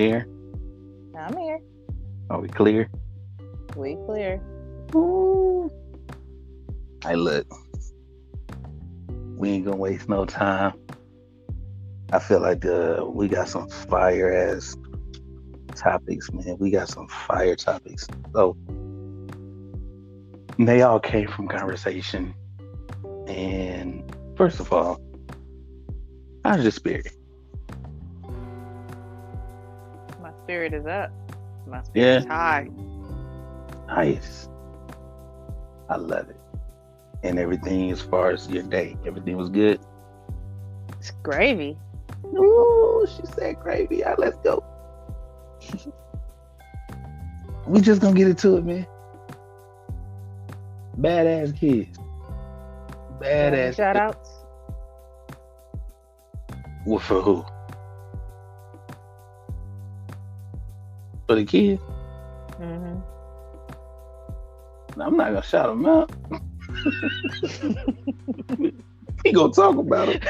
there? I'm here. Are we clear? We clear. Ooh. Hey, look, we ain't gonna waste no time. I feel like we got some fire ass topics, man. We got some fire topics. So they all came from conversation. And first of all, how's your spirit? My spirit is up. My spirit Yeah, is high. nice. I love it. And everything as far as your day, everything was good. It's gravy. Ooh, she said gravy. All right, let's go. We just gonna get into it, man. Badass kids. Got any Badass shout kids. outs? Well, for who? For the kids? Mm-hmm. I'm not gonna shout them out. We gonna talk about them.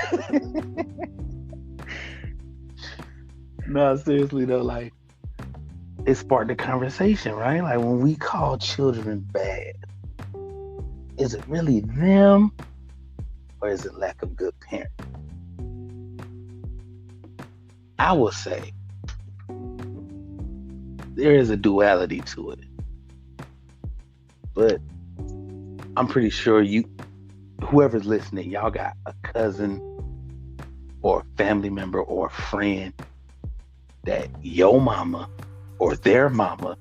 No, seriously though, like it sparked a conversation, right? Like when we call children bad, is it really them or is it lack of good parenting? I will say there is a duality to it, but I'm pretty sure whoever's listening, y'all got a cousin or a family member or a friend that your mama or their mama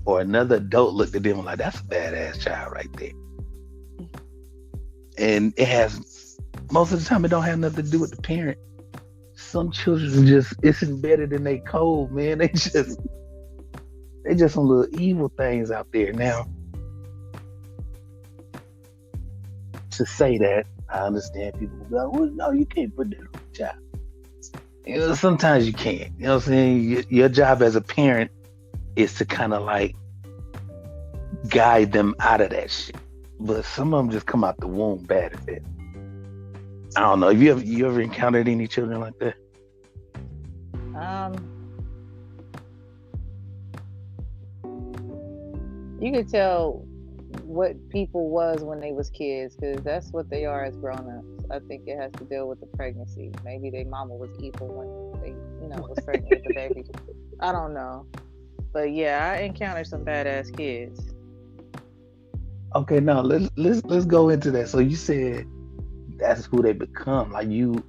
or another adult looked at them like, that's a badass child right there. And it has, most of the time, it don't have nothing to do with the parent. Some children are just, it's embedded in their code, man. They just some little evil things out there. Now, to say that, I understand people will go, well, no, you can't put that on the child. You know, sometimes you can't. You know what I'm saying? Your job as a parent is to kind of like guide them out of that shit. But some of them just come out the womb bad at that. I don't know. Have you ever encountered any children like that? You could tell what people was when they was kids, because that's what they are as grown-ups. I think it has to deal with the pregnancy. Maybe their mama was evil when they, was pregnant with the baby. I don't know, but yeah, I encountered some badass kids. Okay, now let's go into that. So you said that's who they become. Like you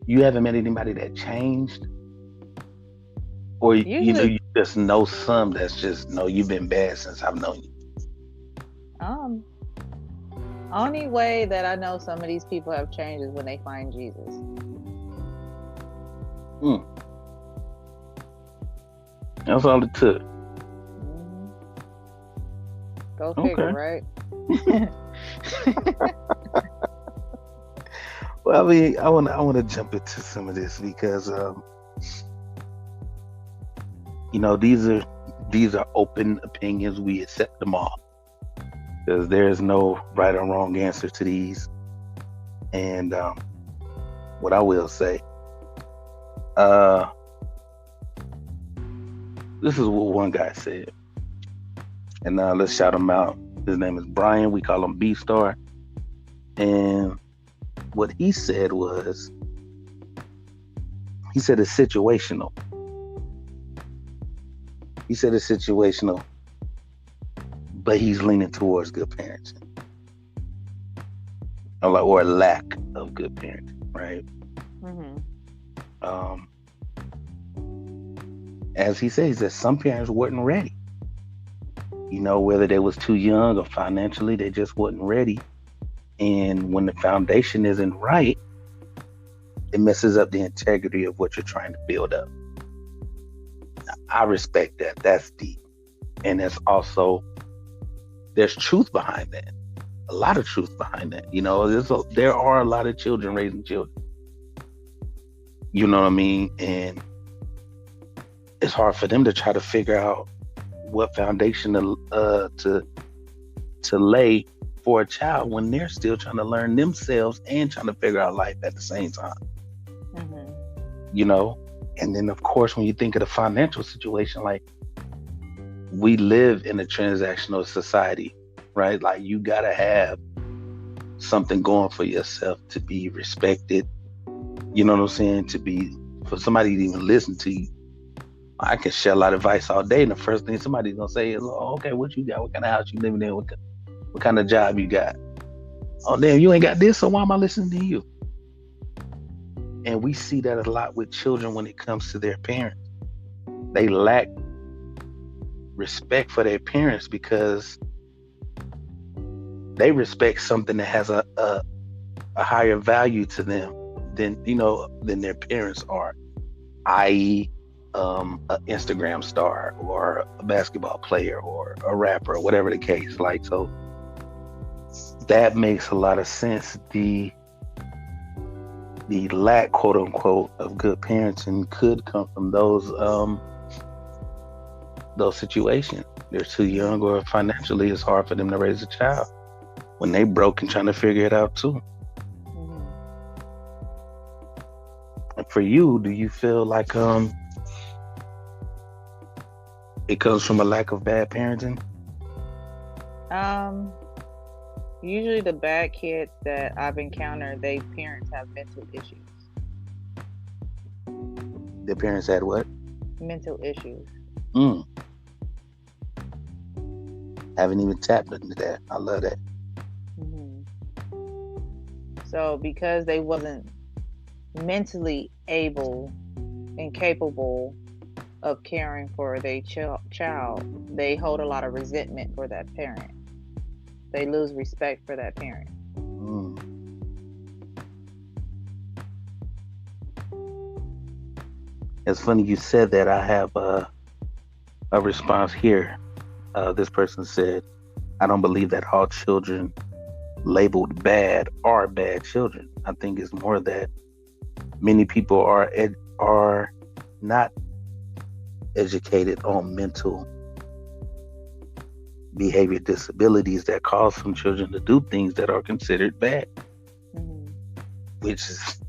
haven't met anybody that changed, or Usually, you just know some that's just no, you've been bad since I've known you. only way that I know some of these people have changed is when they find Jesus. That's all it took. Mm-hmm. Go figure, right? Well, I mean, I want to jump into some of this because these are open opinions. We accept them all because there's no right or wrong answer to these. And what I will say, this is what one guy said, and now let's shout him out. His name is Brian. We call him B-Star. And what he said was, he said it's situational. He said it's situational, but he's leaning towards good parenting. Or a lack of good parenting, right? Mm-hmm. As he says, that some parents weren't ready. Whether they was too young or financially, they just wasn't ready. And when the foundation isn't right, it messes up the integrity of what you're trying to build up. Now, I respect that. That's deep. And that's also, there's truth behind that. A lot of truth behind that. There are a lot of children raising children. You know what I mean? And it's hard for them to try to figure out what foundation to lay for a child when they're still trying to learn themselves and trying to figure out life at the same time. Mm-hmm. And then, of course, when you think of the financial situation, like we live in a transactional society, right? Like you gotta have something going for yourself to be respected. You know what I'm saying? To be for somebody to even listen to you. I can shell out advice all day, and the first thing somebody's gonna say is, "Oh, okay, what you got? What kind of house you living in? What kind of job you got? Oh, damn, you ain't got this, so why am I listening to you?" And we see that a lot with children when it comes to their parents. They lack respect for their parents because they respect something that has a higher value to them than their parents are, i.e., an Instagram star or a basketball player or a rapper or whatever the case. Like, so that makes a lot of sense. The lack, quote unquote, of good parenting could come from those situations. They're too young, or financially it's hard for them to raise a child when they broke and trying to figure it out too. Mm-hmm. And for you, do you feel like it comes from a lack of bad parenting? Um, Usually the bad kids that I've encountered, they parents have mental issues. Their parents had what? Mental issues. Mm, haven't even tapped into that. I love that. Hmm. So because they wasn't mentally able and capable of caring for their child, they hold a lot of resentment for that parent. They lose respect for that parent. Mm. It's funny you said that. I have a response here. This person said, "I don't believe that all children labeled bad are bad children. I think it's more that many people are not educated on mental behavior disabilities that cause some children to do things that are considered bad," Hmm. which is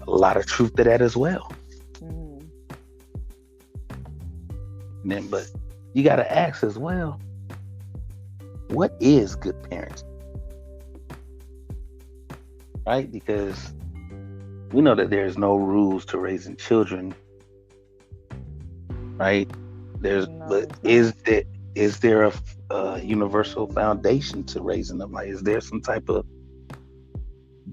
a lot of truth to that as well. Hmm. And then, but you got to ask as well, what is good parenting, right? Because we know that there's no rules to raising children, right? No, But there's not. is there a universal foundation to raising them? Like, is there some type of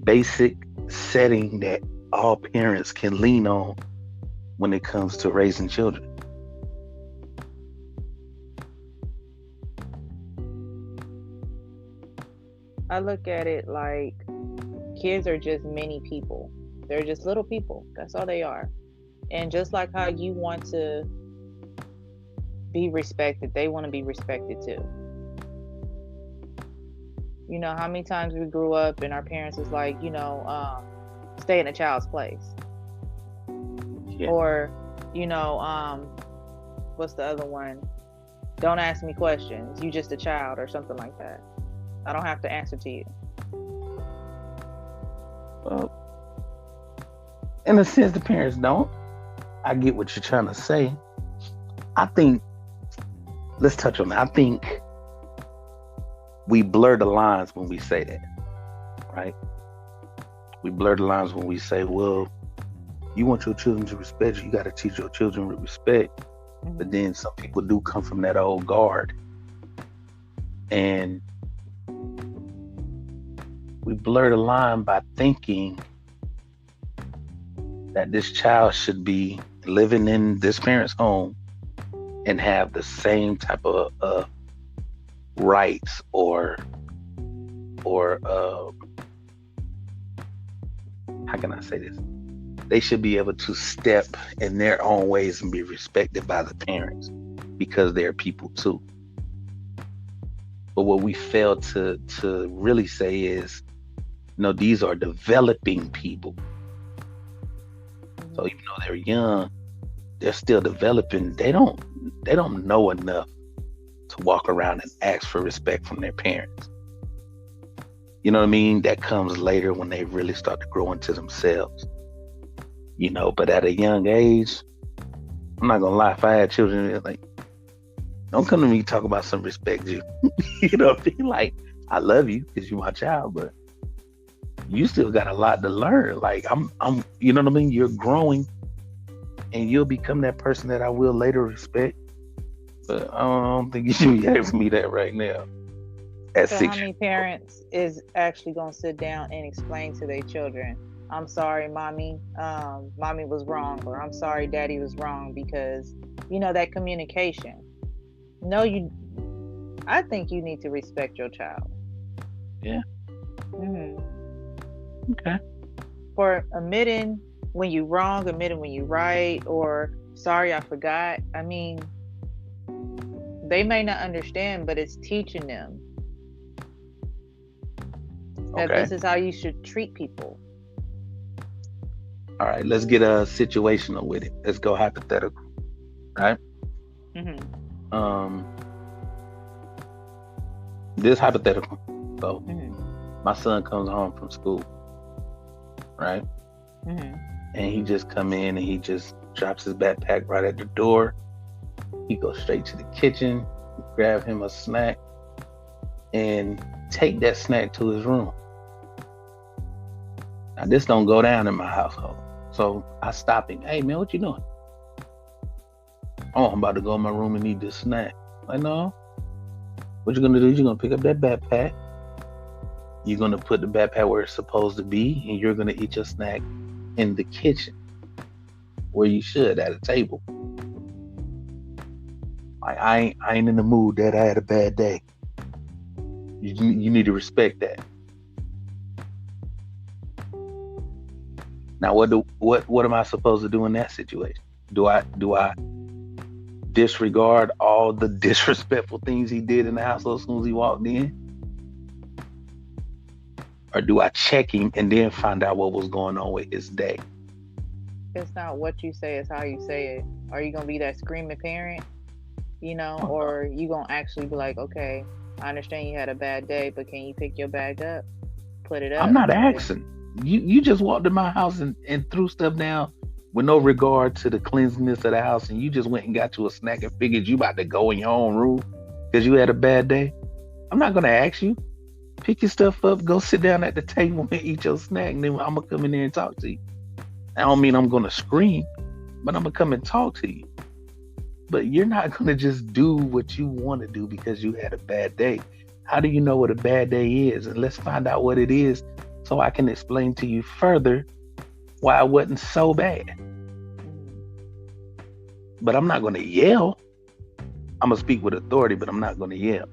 basic setting that all parents can lean on when it comes to raising children? I look at it like kids are just mini people. They're just little people. That's all they are. And just like how you want to be respected, they want to be respected too. You know, how many times we grew up and our parents was like, stay in a child's place. Yeah. Or, you know, what's the other one? Don't ask me questions. You just a child or something like that. I don't have to answer to you. Well, in a sense, the parents don't. I get what you're trying to say. I think, let's touch on that. I think we blur the lines when we say that, right? We blur the lines when we say, well, you want your children to respect you, you got to teach your children with respect. But Mm-hmm. then some people do come from that old guard, and we blur the line by thinking that this child should be living in this parent's home and have the same type of rights or how can I say this? They should be able to step in their own ways and be respected by the parents because they're people too. But what we fail to really say is, no, these are developing people. So Mm-hmm. even though they're young, they're still developing. They don't know enough to walk around and ask for respect from their parents. You know what I mean? That comes later when they really start to grow into themselves. But at a young age, I'm not gonna lie, if I had children, it's like, don't come to me talk about some respect you. You know what I mean? Like, I love you because you're my child, but you still got a lot to learn. Like, you know what I mean? You're growing and you'll become that person that I will later respect. But I don't think you should be asking me that right now at So how 6 years many old. parents is actually gonna sit down and explain to their children, I'm sorry, mommy, mommy was wrong, or I'm sorry, daddy was wrong, because that communication. No, I think you need to respect your child. Yeah, hmm okay. For admitting when you wrong, admitting when you right, or sorry, I forgot. I mean, they may not understand, but it's teaching them that Okay. this is how you should treat people. All right, let's get a situational with it. Let's go hypothetical, right? hmm Um, this hypothetical. So hmm my son comes home from school, right? hmm And he just come in and he just drops his backpack right at the door. He goes straight to the kitchen, grab him a snack, and take that snack to his room. Now this don't go down in my household. So I stop him. Hey man, what you doing? Oh, I'm about to go in my room and eat this snack. Like, no. What you're gonna do is you're gonna pick up that backpack. You're gonna put the backpack where it's supposed to be, and you're gonna eat your snack in the kitchen where you should at a table. Like I ain't in the mood that I had a bad day. You need to respect that. Now what am I supposed to do in that situation? Do I disregard all the disrespectful things he did in the household as soon as he walked in? Or do I check him and then find out what was going on with his day? It's not what you say, it's how you say it. Are you gonna be that screaming parent, Uh-uh. or you gonna actually be like, okay, I understand you had a bad day, but can you pick your bag up, put it I'm up? not asking. You just walked in my house and threw stuff down with no regard to the cleanliness of the house, and you just went and got you a snack and figured you about to go in your own room because you had a bad day. I'm not gonna ask you. Pick your stuff up, go sit down at the table and eat your snack, and then I'm gonna come in there and talk to you. I don't mean I'm gonna scream, but I'm gonna come and talk to you. But you're not gonna just do what you want to do because you had a bad day. How do you know what a bad day is? And let's find out what it is so I can explain to you further why it wasn't so bad. Mhm. But I'm not gonna yell. I'm gonna speak with authority, but I'm not gonna yell.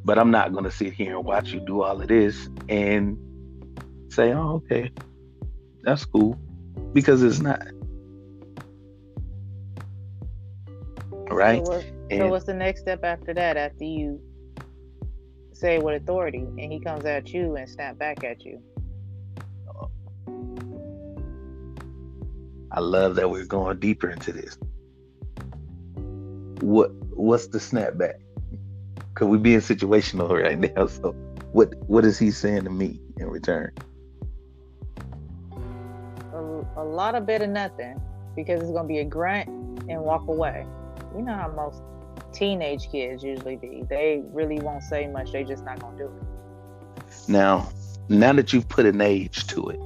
But I'm not gonna sit here and watch you do all of this and say, "Oh, okay, that's cool," because it's not, So right? so And what's the next step after that? After you say with authority, and he comes at you and snap back at you. I love that we're going deeper into this. What's the snapback? Because we being situational right now. So what is he saying to me in return? A lot of bit of nothing, because it's gonna be a grunt and walk away. You know how most teenage kids usually be. They really won't say much. They just not gonna do it. Now, now that you've put an age to it,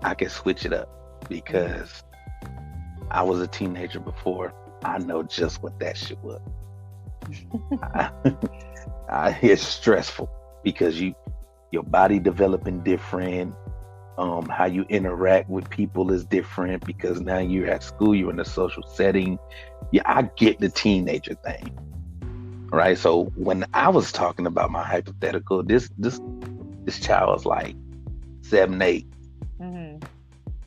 I can switch it up hmm because I was a teenager before. I know just what that shit was. It's stressful because your body developing different. How you interact with people is different because now you're at school, you're in a social setting. Yeah, I get the teenager thing, right? So when I was talking about my hypothetical, this child was like 7, 8. hmm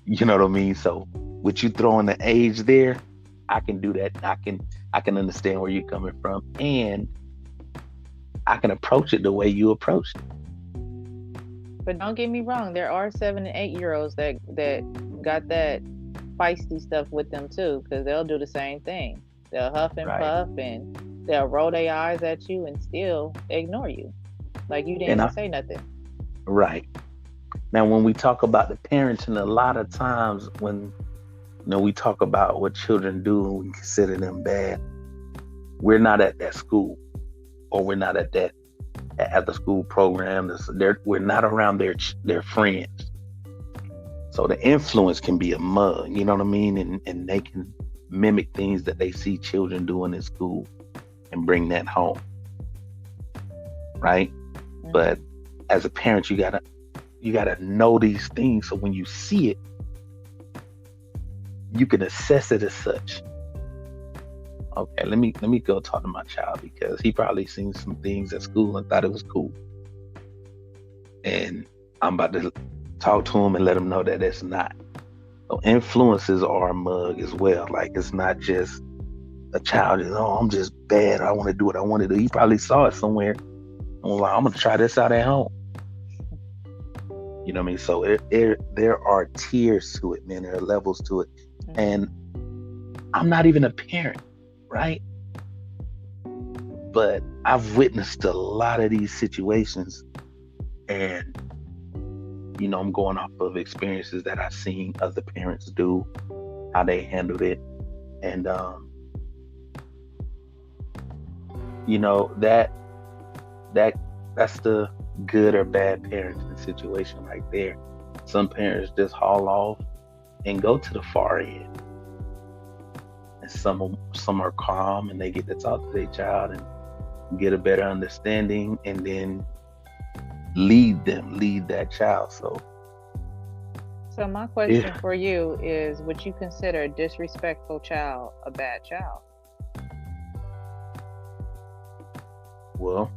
You know what I mean? So with you throwing the age there, I can do that. I can understand where you're coming from, and I can approach it the way you approached it. But don't get me wrong. There are 7 and 8 year olds that got that feisty stuff with them too, because they'll do the same thing. They'll huff and Right. puff, and they'll roll their eyes at you and still ignore you, like you didn't And even I say nothing. right. Now, when we talk about the parenting, a lot of times when we talk about what children do and we consider them bad, we're not at that school, or we're not at that at the school program. We're not around their friends, so the influence can be a mug. You know what I mean? And they can mimic things that they see children doing in school and bring that home, right? But Mm-hmm. as a parent, you gotta know these things, so when you see it, you can assess it as such. Okay, let me go talk to my child because he probably seen some things at school and thought it was cool, and I'm about to talk to him and let him know that it's not. So influences are a mug as well. Like, it's not just a child just, oh, I'm just bad, I want to do what I want to do. He probably saw it somewhere and was like, I'm gonna try this out at home. You know what I mean? So there are tiers to it, man. There are levels to it. And Mm-hmm. I'm not even a parent, right? But I've witnessed a lot of these situations, and I'm going off of experiences that I've seen other parents do, how they handled it. And that that's the good or bad parenting situation right there. Some parents just haul off and go to the far end, and some are calm and they get to talk to their child and get a better understanding, and then lead that child. So So my yeah, question for you is, would you consider a disrespectful child a bad child? well,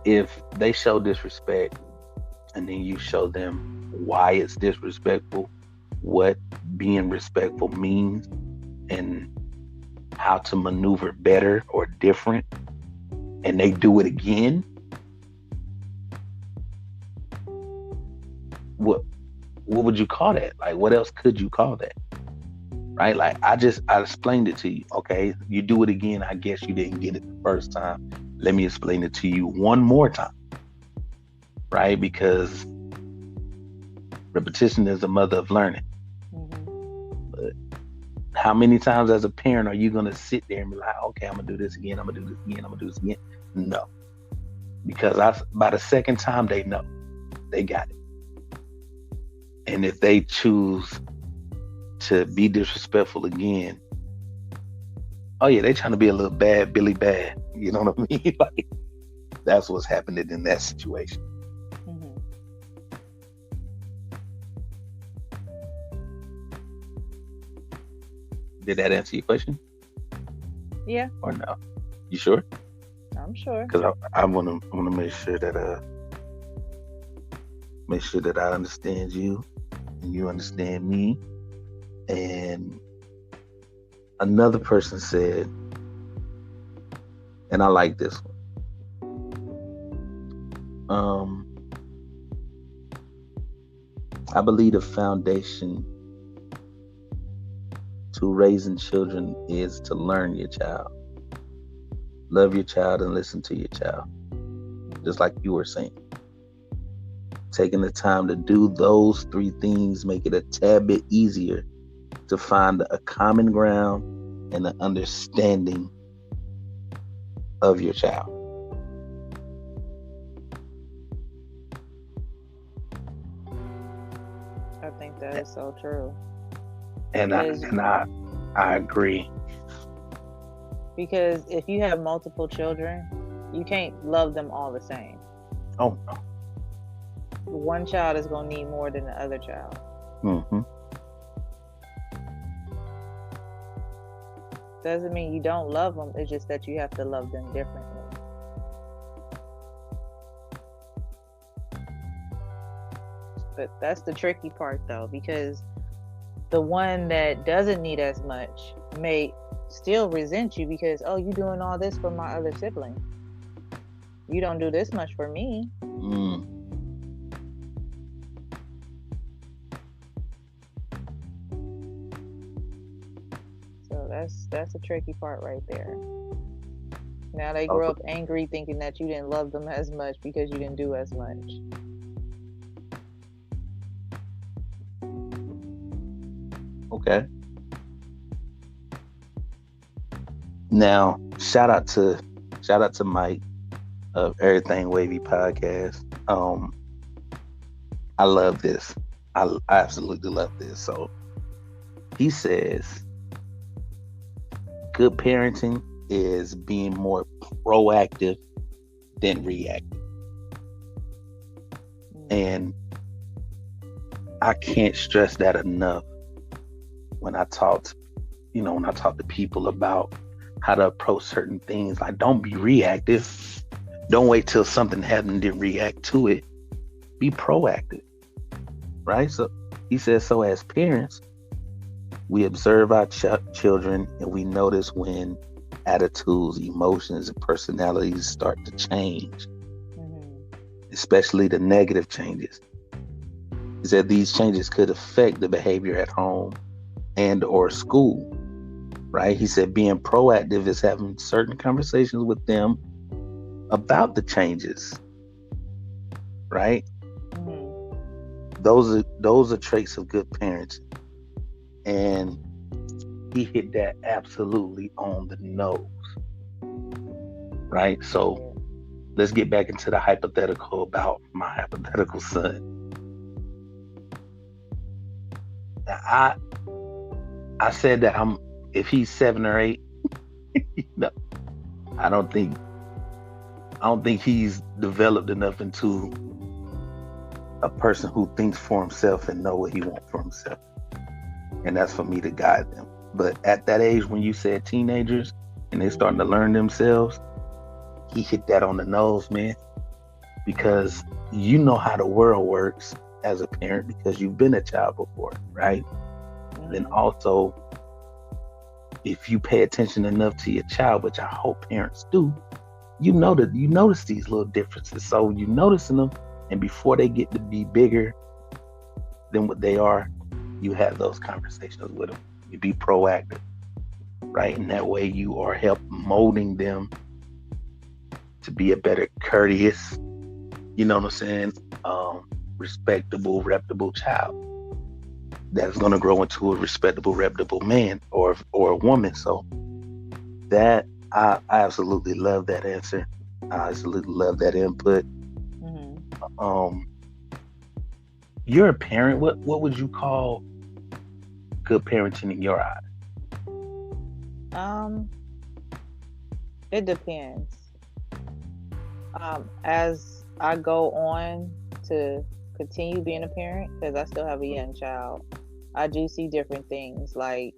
if they show disrespect and then you show them why it's disrespectful, what being respectful means, and how to maneuver better or different, and they do it again, what what would you call that? Like, what else could you call that? Right? Like, I explained it to you. Okay, you do it again. I guess you didn't get it the first time. Let me explain it to you one more time, right? Because repetition is the mother of learning. Mm-hmm. But how many times as a parent are you gonna sit there and be like, okay, I'm gonna do this again, I'm gonna do this again, I'm gonna do this again? No, because by the second time they know they got it. And if they choose to be disrespectful again, oh yeah, they trying to be a little bad Billy Bad. You know what I mean? Like, that's what's happening in that situation. Mm-hmm. Did that answer your question Yeah, or no? You sure? I'm sure. Because I wanna make sure that I understand you and you understand me. And another person said, and I like this one. I believe the foundation to raising children is to learn your child, love your child, and listen to your child. Just like Mm-hmm. you were saying, taking the time to do those three things make it a tad bit easier to find a common ground and an understanding of your child. I think that is so true And I because and I I agree. if you have multiple children, you can't love them all the same. Oh no. One child is going to need more than the other child. Hmm. Doesn't mean you don't love them. It's just that you have to love them differently. But that's the tricky part, though, because the one that doesn't need as much may still resent you because, oh, you doing all this for my other sibling. You don't do this much for me. Mm. So that's a tricky part right there. Now they grow Also, up angry thinking that you didn't love them as much because you didn't do as much. okay. Now, shout out to Mike of Everything Wavy podcast. I love this. I absolutely love this. So he says good parenting is being more proactive than reactive. Mm. And I can't stress that enough when I talk to, when I talk to people about how to approach certain things. Like, don't be reactive. Don't wait till something happened and then react to it. Be proactive, right? So he says, so as parents, we observe our children and we notice when attitudes, emotions, and personalities start to change, Mm-hmm. especially the negative changes. He said these changes could affect the behavior at home and or school, right? He said being proactive is having certain conversations with them about the changes, right? Mm-hmm. Those are traits of good parenting. And he hit that absolutely on the nose, right? So Yeah. let's get back into the hypothetical about my hypothetical son. I I said that I'm if he's 7 or 8, no, I don't think I don't think he's developed enough into a person who thinks for himself and know what he wants for himself. And that's for me to guide them. But at that age, when you said teenagers and they're starting to Mm-hmm. learn themselves, he hit that on the nose, man. Because you know how the world works as a parent because you've been a child before, right? And then Mm-hmm. also, if you pay attention enough to your child, which I hope parents do, you notice these little differences. So you noticing them, and before they get to be bigger than what they are, you have those conversations with them. You be proactive, right? And that way you are help molding them to be a better courteous, you know what I'm saying, respectable, reputable child that's going to grow into a respectable, reputable man or a woman. So that I absolutely love that answer. I absolutely love that input. Mm-hmm. Um, you're a parent. What would you call good parenting in your eyes? Um, it depends. As I go on to continue being a parent, because I still have a young child, I do see different things. Like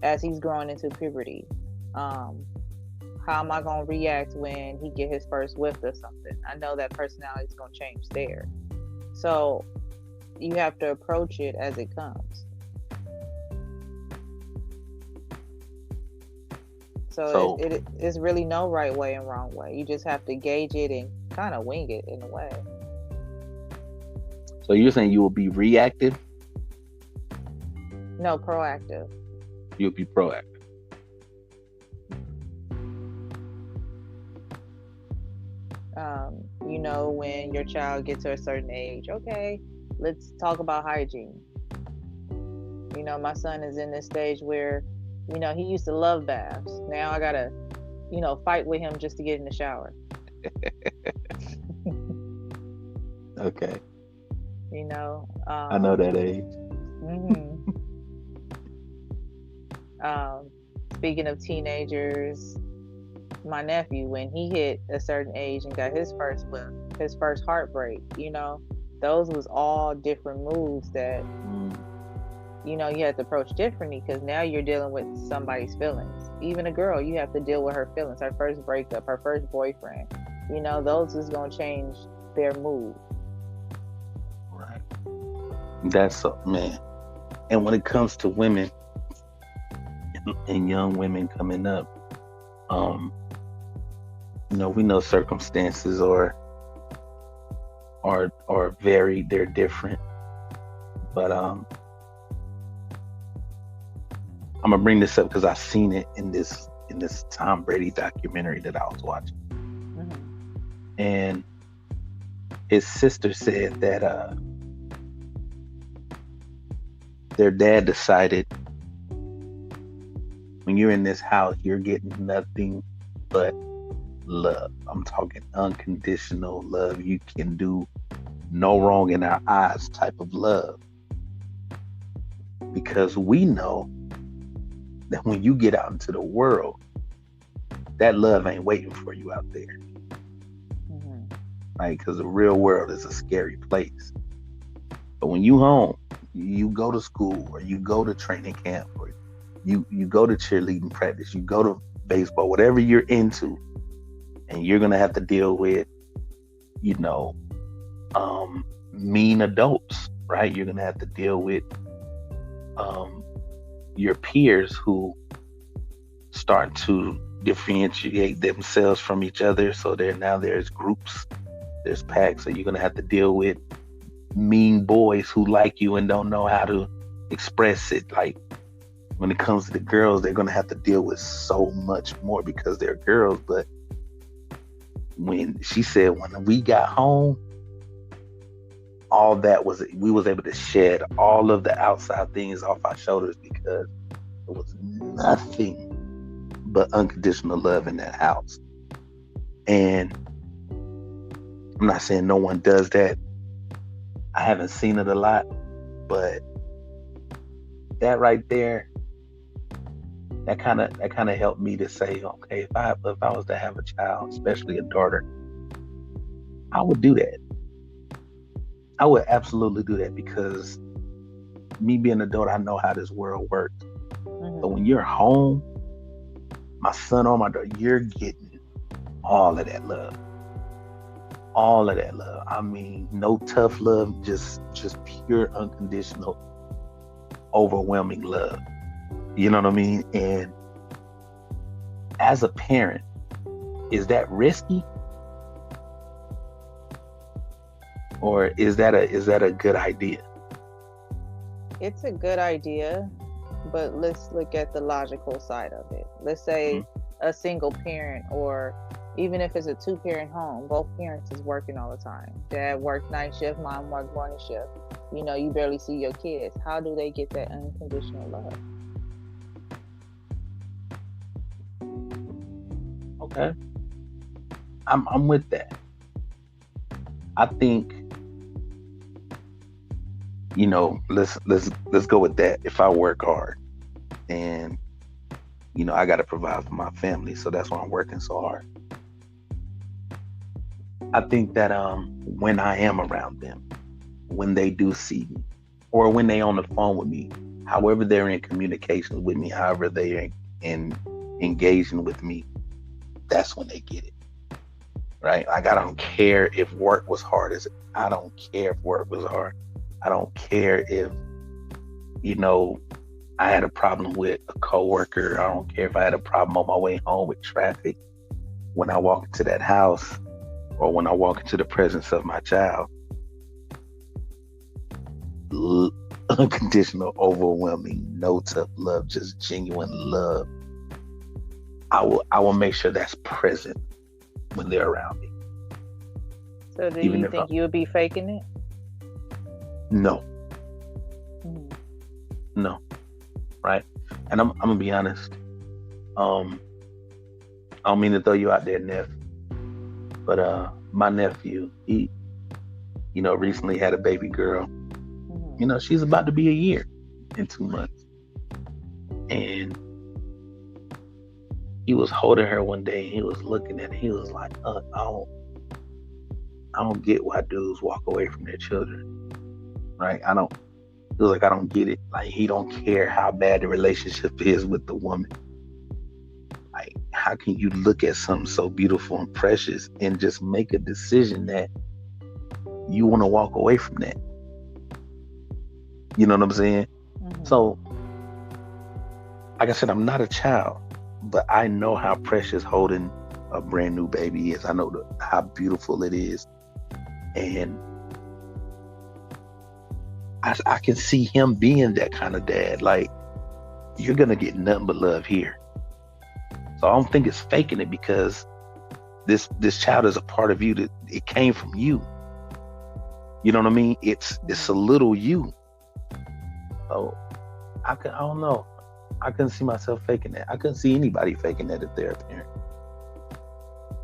as he's growing into puberty, um, how am I gonna react when he get his first whiff of something? I know that personality is gonna change there. So you have to approach it as it comes. So So it is really no right way and wrong way. You just have to gauge it and kind of wing it in a way. so you're saying you will be reactive, No, proactive. you'll be proactive. When your child gets to a certain age, okay, let's talk about hygiene. My son is in this stage where, he used to love baths. Now I gotta, fight with him just to get in the shower. Okay, You know, I know that age. hmm speaking of teenagers, my nephew, when he hit a certain age and got his first whip, his first heartbreak, those was all different moves that Mm, you have to approach differently because now you're dealing with somebody's feelings. Even a girl, you have to deal with her feelings, her first breakup, her first boyfriend. Those is gonna change their mood. right. That's man. And when it comes to women and young women coming up, um, we know circumstances are varied, they're different. But I'm gonna bring this up because I've seen it in this in this Tom Brady documentary that I was watching. Mm-hmm. And his sister said that their dad decided, when you're in this house, you're getting nothing but love. I'm talking unconditional love. You can do no wrong in our eyes type of love. Because we know that when you get out into the world, that love ain't waiting for you out there. Mm-hmm. Right? Because the real world is a scary place. But when you home, you go to school or you go to training camp or you go to cheerleading practice, you go to baseball, whatever you're into, and you're gonna have to deal with, you know, mean adults, right? You're gonna have to deal with your peers who start to differentiate themselves from each other. So there's groups, there's packs. So you're gonna have to deal with mean boys who like you and don't know how to express it. Like when it comes to the girls, they're gonna have to deal with so much more because they're girls. But when she said when we got home, all that was, we was able to shed all of the outside things off our shoulders because there was nothing but unconditional love in that house. And I'm not saying no one does that. I haven't seen it a lot, but that right there, that kind of helped me to say, okay, if I was to have a child, especially a daughter, I would do that. I would absolutely do that because me being an adult, I know how this world works. Mm-hmm. But when you're home, my son or my daughter, you're getting all of that love. All of that love. I mean, no tough love, just pure, unconditional, overwhelming love. You know what I mean? And as a parent, is that risky? Or is that a good idea? It's a good idea, but let's look at the logical side of it. Let's say a single parent, or even if it's a two-parent home, both parents is working all the time. Dad works night shift, mom works morning shift. You know, you barely see your kids. How do they get that unconditional love? Okay. I'm with that. I think, let's go with that. If I work hard and I got to provide for my family, so that's why I'm working so hard. I think that when I am around them, when they do see me, or when they on the phone with me, however they're in communication with me, however they're in engaging with me, that's when they get it. Right? Like I don't care if work was hard. I don't care if work was hard. I don't care if I had a problem with a coworker. I don't care if I had a problem on my way home with traffic. When I walk into that house, or when I walk into the presence of my child, unconditional, overwhelming, no tough love, just genuine love. I will make sure that's present when they're around me. So do you think you would be faking it? No. Mm-hmm. No. Right? And I'm gonna be honest. I don't mean to throw you out there, Neff, but my nephew, he recently had a baby girl. Mm-hmm. She's about to be a year in 2 months. And he was holding her one day and he was looking at her. He was like, I don't get why dudes walk away from their children. Right? He was like, I don't get it. Like, he don't care how bad the relationship is with the woman. Like, how can you look at something so beautiful and precious and just make a decision that you want to walk away from that? You know what I'm saying? Mm-hmm. So, like I said, I'm not a child, but I know how precious holding a brand new baby is. I know how beautiful it is. And I can see him being that kind of dad. Like, you're going to get nothing but love here. So I don't think it's faking it because this child is a part of you that it came from you. You know what I mean? It's a Mhm. little you. So I don't know. I couldn't see myself faking that. I couldn't see anybody faking that if they're a parent.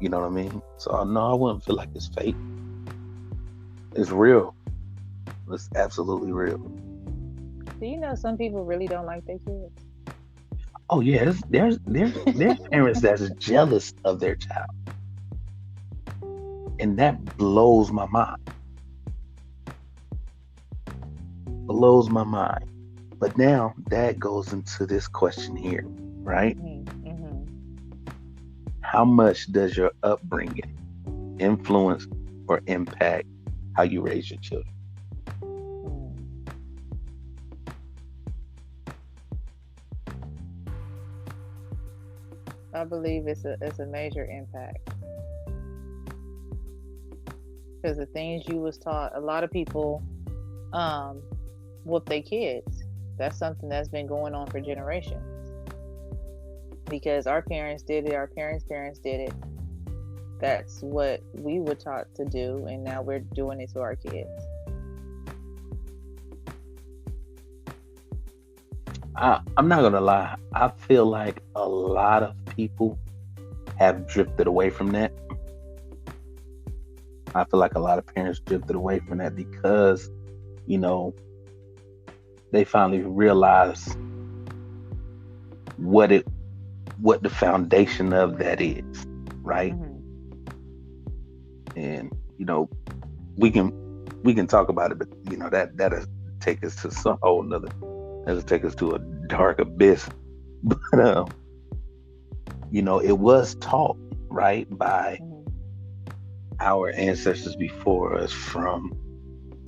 You know what I mean? So no, I wouldn't feel like it's fake. It's real. It's absolutely real. Do you know some people really don't like their kids? Oh yeah, there's parents that's jealous of their child, and that blows my mind. Blows my mind. But now that goes into this question here, right? Mhm. Mhm. How much does your upbringing influence or impact how you raise your children? Mhm. I believe it's a major impact because the things you was taught. A lot of people um whoop their kids. That's something that's been going on for generations because our parents did it. Our parents did it. That's what we were taught to do, and now we're doing it to our kids. I'm not gonna lie. I feel like a lot of people have drifted away from that. I feel like a lot of parents drifted away from that because, you know, they finally realize what it what the foundation of that is, right? Hmm. And we can we can talk about it, but that'll take us to some whole nother. That'll take us to a dark abyss. But it was taught right by Hmm. our ancestors before us. From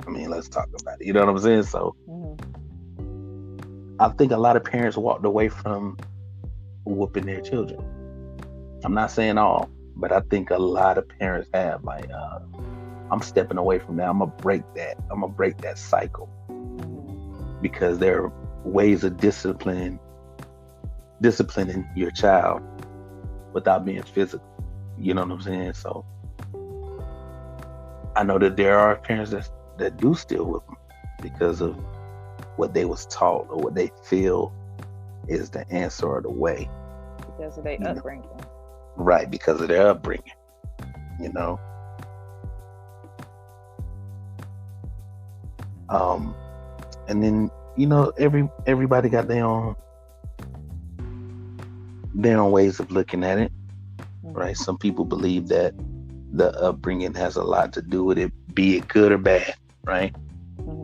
I mean, let's talk about it. You know what I'm saying? So Hmm. I think a lot of parents walked away from whooping their children. I'm not saying all, but I think a lot of parents have like, I'm stepping away from that. I'm gonna break that. I'm gonna break that cycle Hmm. because there are ways of disciplining your child without being physical. You know what I'm saying? So I know that there are parents that do still whip them because of what they was taught or what they feel is the answer or the way. Because of their You know, upbringing. right? Because of their upbringing. You know, um, and then everybody got their own ways of looking at it, right? Hmm. Some people believe that the upbringing has a lot to do with it, be it good or bad, right?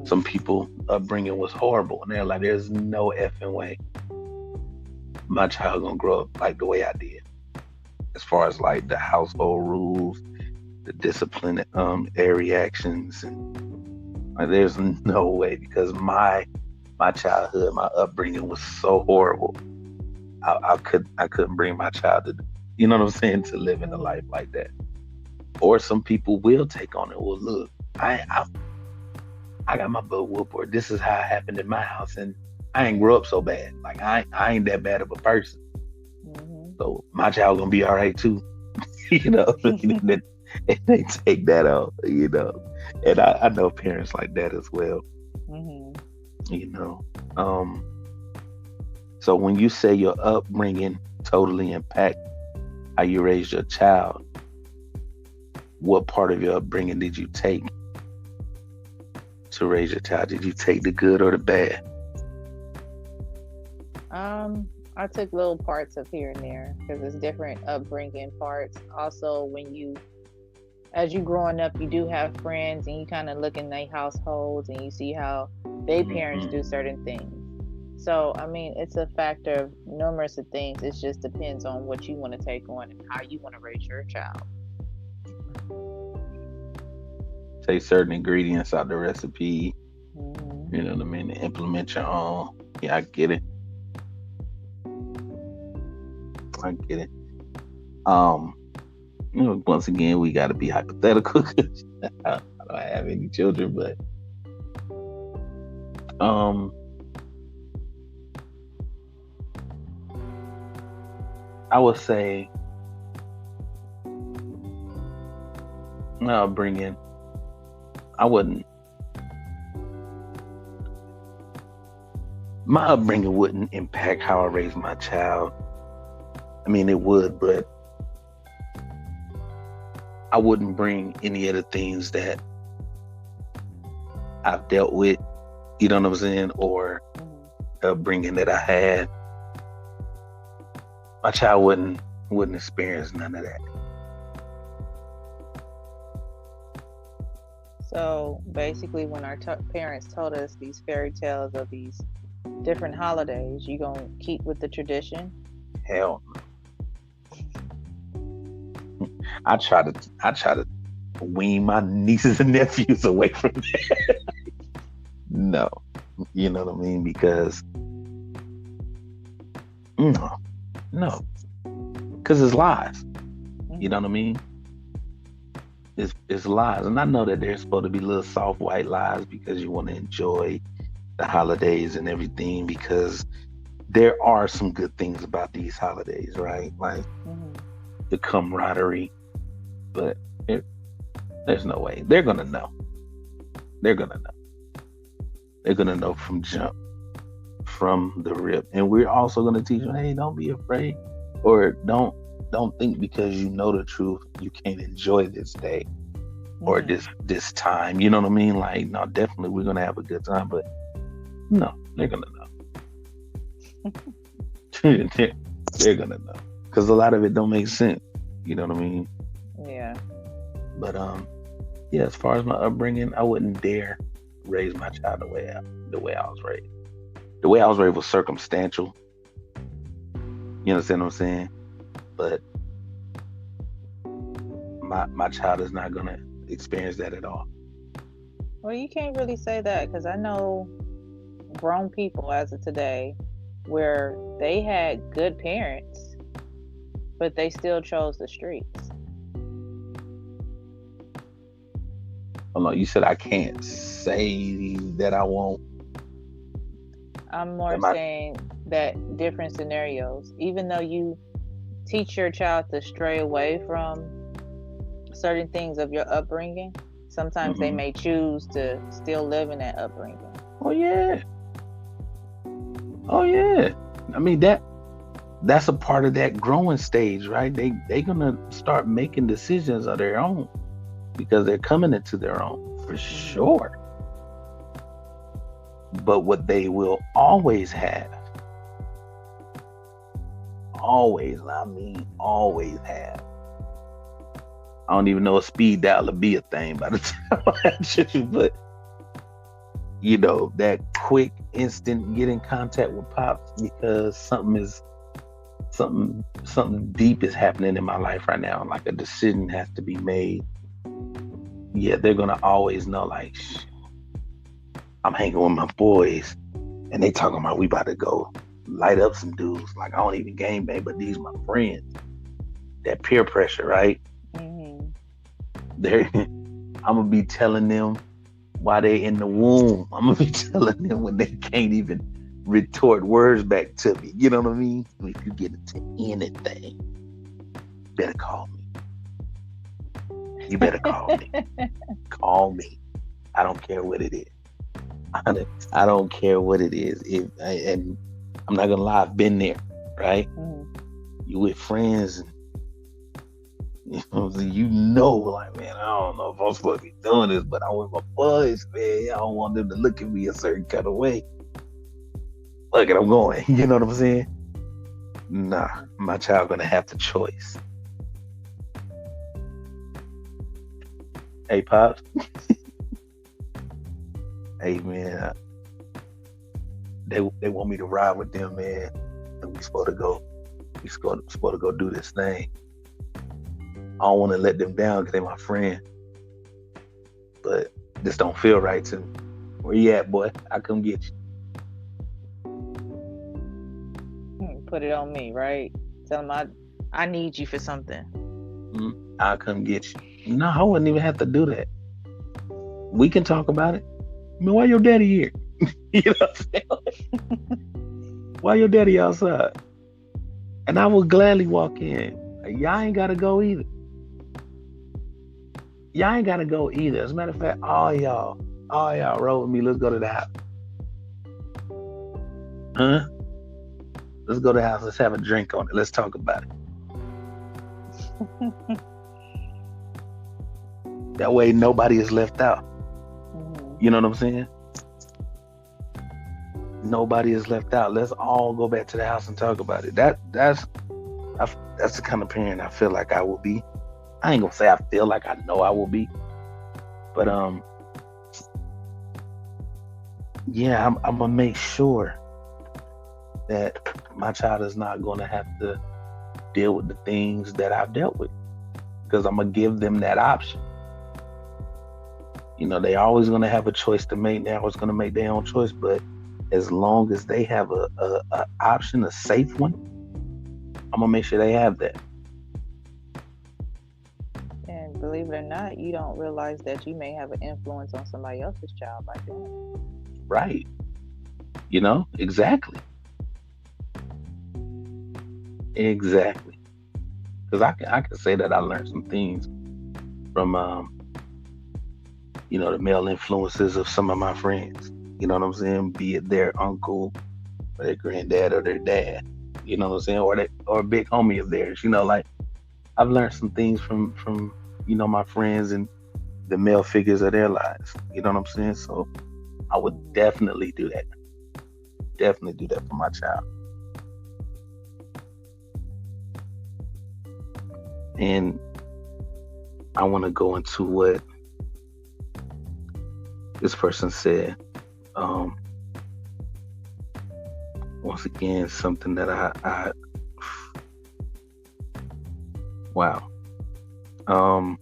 Some Hmm. people upbringing was horrible, and they're like, "There's no effing way my child gonna grow up like the way I did." As far as like the household rules, the discipline, their reactions, and like, there's no way because my childhood, my upbringing was so horrible. I couldn't bring my child to, you know what I'm saying, to live in a life Hmm. like that. Or some people will take on it. Well, look, I got my butt whooped, or this is how it happened in my house, and I ain't grow up so bad. Like I ain't that bad of a person, Hmm. so my child gonna be all right too. you know, and they take that out, and I know parents like that as well. Hmm. You know, um, so when you say your upbringing totally impact how you raise your child, what part of your upbringing did you take to raise your child? Did you take the good or the bad? I took little parts of here and there because it's different upbringing parts. Also, as you growing up, you do have friends and you kind of look in their households and you see how their parents do Hmm. certain things. So, I mean, it's a factor of numerous of things. It just depends on what you want to take on and how you want to raise your child. Take certain ingredients out the recipe, you Hmm. know what I mean, and implement your own. Yeah, I get it. I get it. Um, once again, we got to be hypothetical 'cause I don't have any children, but um, I would say upbringing. I wouldn't. My upbringing wouldn't impact how I raise my child. I mean, it would, but I wouldn't bring any of the things that I've dealt with. You know what I'm saying? Or upbringing that I had. My child wouldn't experience none of that. So basically, when our parents told us these fairy tales of these different holidays, you gonna keep with the tradition? Hell, I try to wean my nieces and nephews away from that. No, you know what I mean? Because no, no, because it's lies. You know what I mean? It's lies, and I know that they're supposed to be little soft white lies because you want to enjoy the holidays and everything. Because there are some good things about these holidays, right? Like the camaraderie, but there's no way they're gonna know. They're gonna know. They're gonna know from jump, from the rip, and we're also gonna teach them, hey, don't be afraid, or don't think because you know the truth you can't enjoy this day or this time. You know what I mean? Like, no, definitely we're gonna have a good time, but no, they're gonna know. They're gonna know because a lot of it don't make sense. You know what I mean? Yeah. But yeah, as far as my upbringing, I wouldn't dare raise my child the way I was raised. The way I was raised was circumstantial. You understand what I'm saying? But my child is not gonna experience that at all. Well, you can't really say that because I know grown people as of today where they had good parents, but they still chose the streets. Oh no, you said I can't say that I won't. I'm more saying that different scenarios, even though you teach your child to stray away from certain things of your upbringing, sometimes they may choose to still live in that upbringing. Oh yeah. I mean that's a part of that growing stage, right? They gonna start making decisions of their own because they're coming into their own for sure. But what they will always have, I mean always have. I don't even know if speed dial will be a thing by the time I shoot you, but you know, that quick, instant get in contact with pops because something deep is happening in my life right now. Like a decision has to be made. Yeah, they're gonna always know, like, I'm hanging with my boys and they talking about we about to go light up some dudes. Like, I don't even game bang, but these my friends. That peer pressure, right? I'm gonna be telling them while they in the womb. I'm gonna be telling them when they can't even retort words back to me. You know what I mean? If you get into anything, better call me. You better call me. Call me. I don't care what it is. I don't care what it is. And I'm not gonna lie, I've been there, right? You with friends and you know, like, man, I don't know if I'm supposed to be doing this, but I'm with my boys, man. I don't want them to look at me a certain kind of way. Look at I'm going. You know what I'm saying? Nah, my child gonna have the choice. Hey, pops. Hey, man. They want me to ride with them, man. And we supposed to go do this thing. I don't want to let them down because they're my friend. But this don't feel right to me. Where you at, boy? I come get you. Put it on me, right? Tell them I need you for something. I'll come get you. No, I wouldn't even have to do that. We can talk about it. I mean, why your daddy here? You know what I'm saying? Why your daddy outside? And I would gladly walk in. Y'all ain't gotta go either. Y'all ain't gotta go either. As a matter of fact, all y'all roll with me. Let's go to the house. Huh? Let's go to the house. Let's have a drink on it. Let's talk about it. That way nobody is left out. Mhm. You know what I'm saying? Nobody is left out. Let's all go back to the house and talk about it. That's the kind of parent I feel like I will be. I ain't gonna say I feel like I know I will be, but yeah, I'm gonna make sure that my child is not gonna have to deal with the things that I've dealt with, because I'm gonna give them that option. They always gonna have a choice to make. They're always gonna make their own choice, but as long as they have a option, a safe one, I'm gonna make sure they have that. And believe it or not, you don't realize that you may have an influence on somebody else's child by doing Right? Exactly, exactly. Because I can say that I learned some things from the male influences of some of my friends. You know what I'm saying? Be it their uncle or their granddad or their dad. You know what I'm saying? Or a big homie of theirs. Like I've learned some things from my friends and the male figures of their lives. You know what I'm saying? So I it. would Mhm. definitely do that. Definitely do that for my child. And I want to go into what this person said. Um, Once again, something that I wow. Um,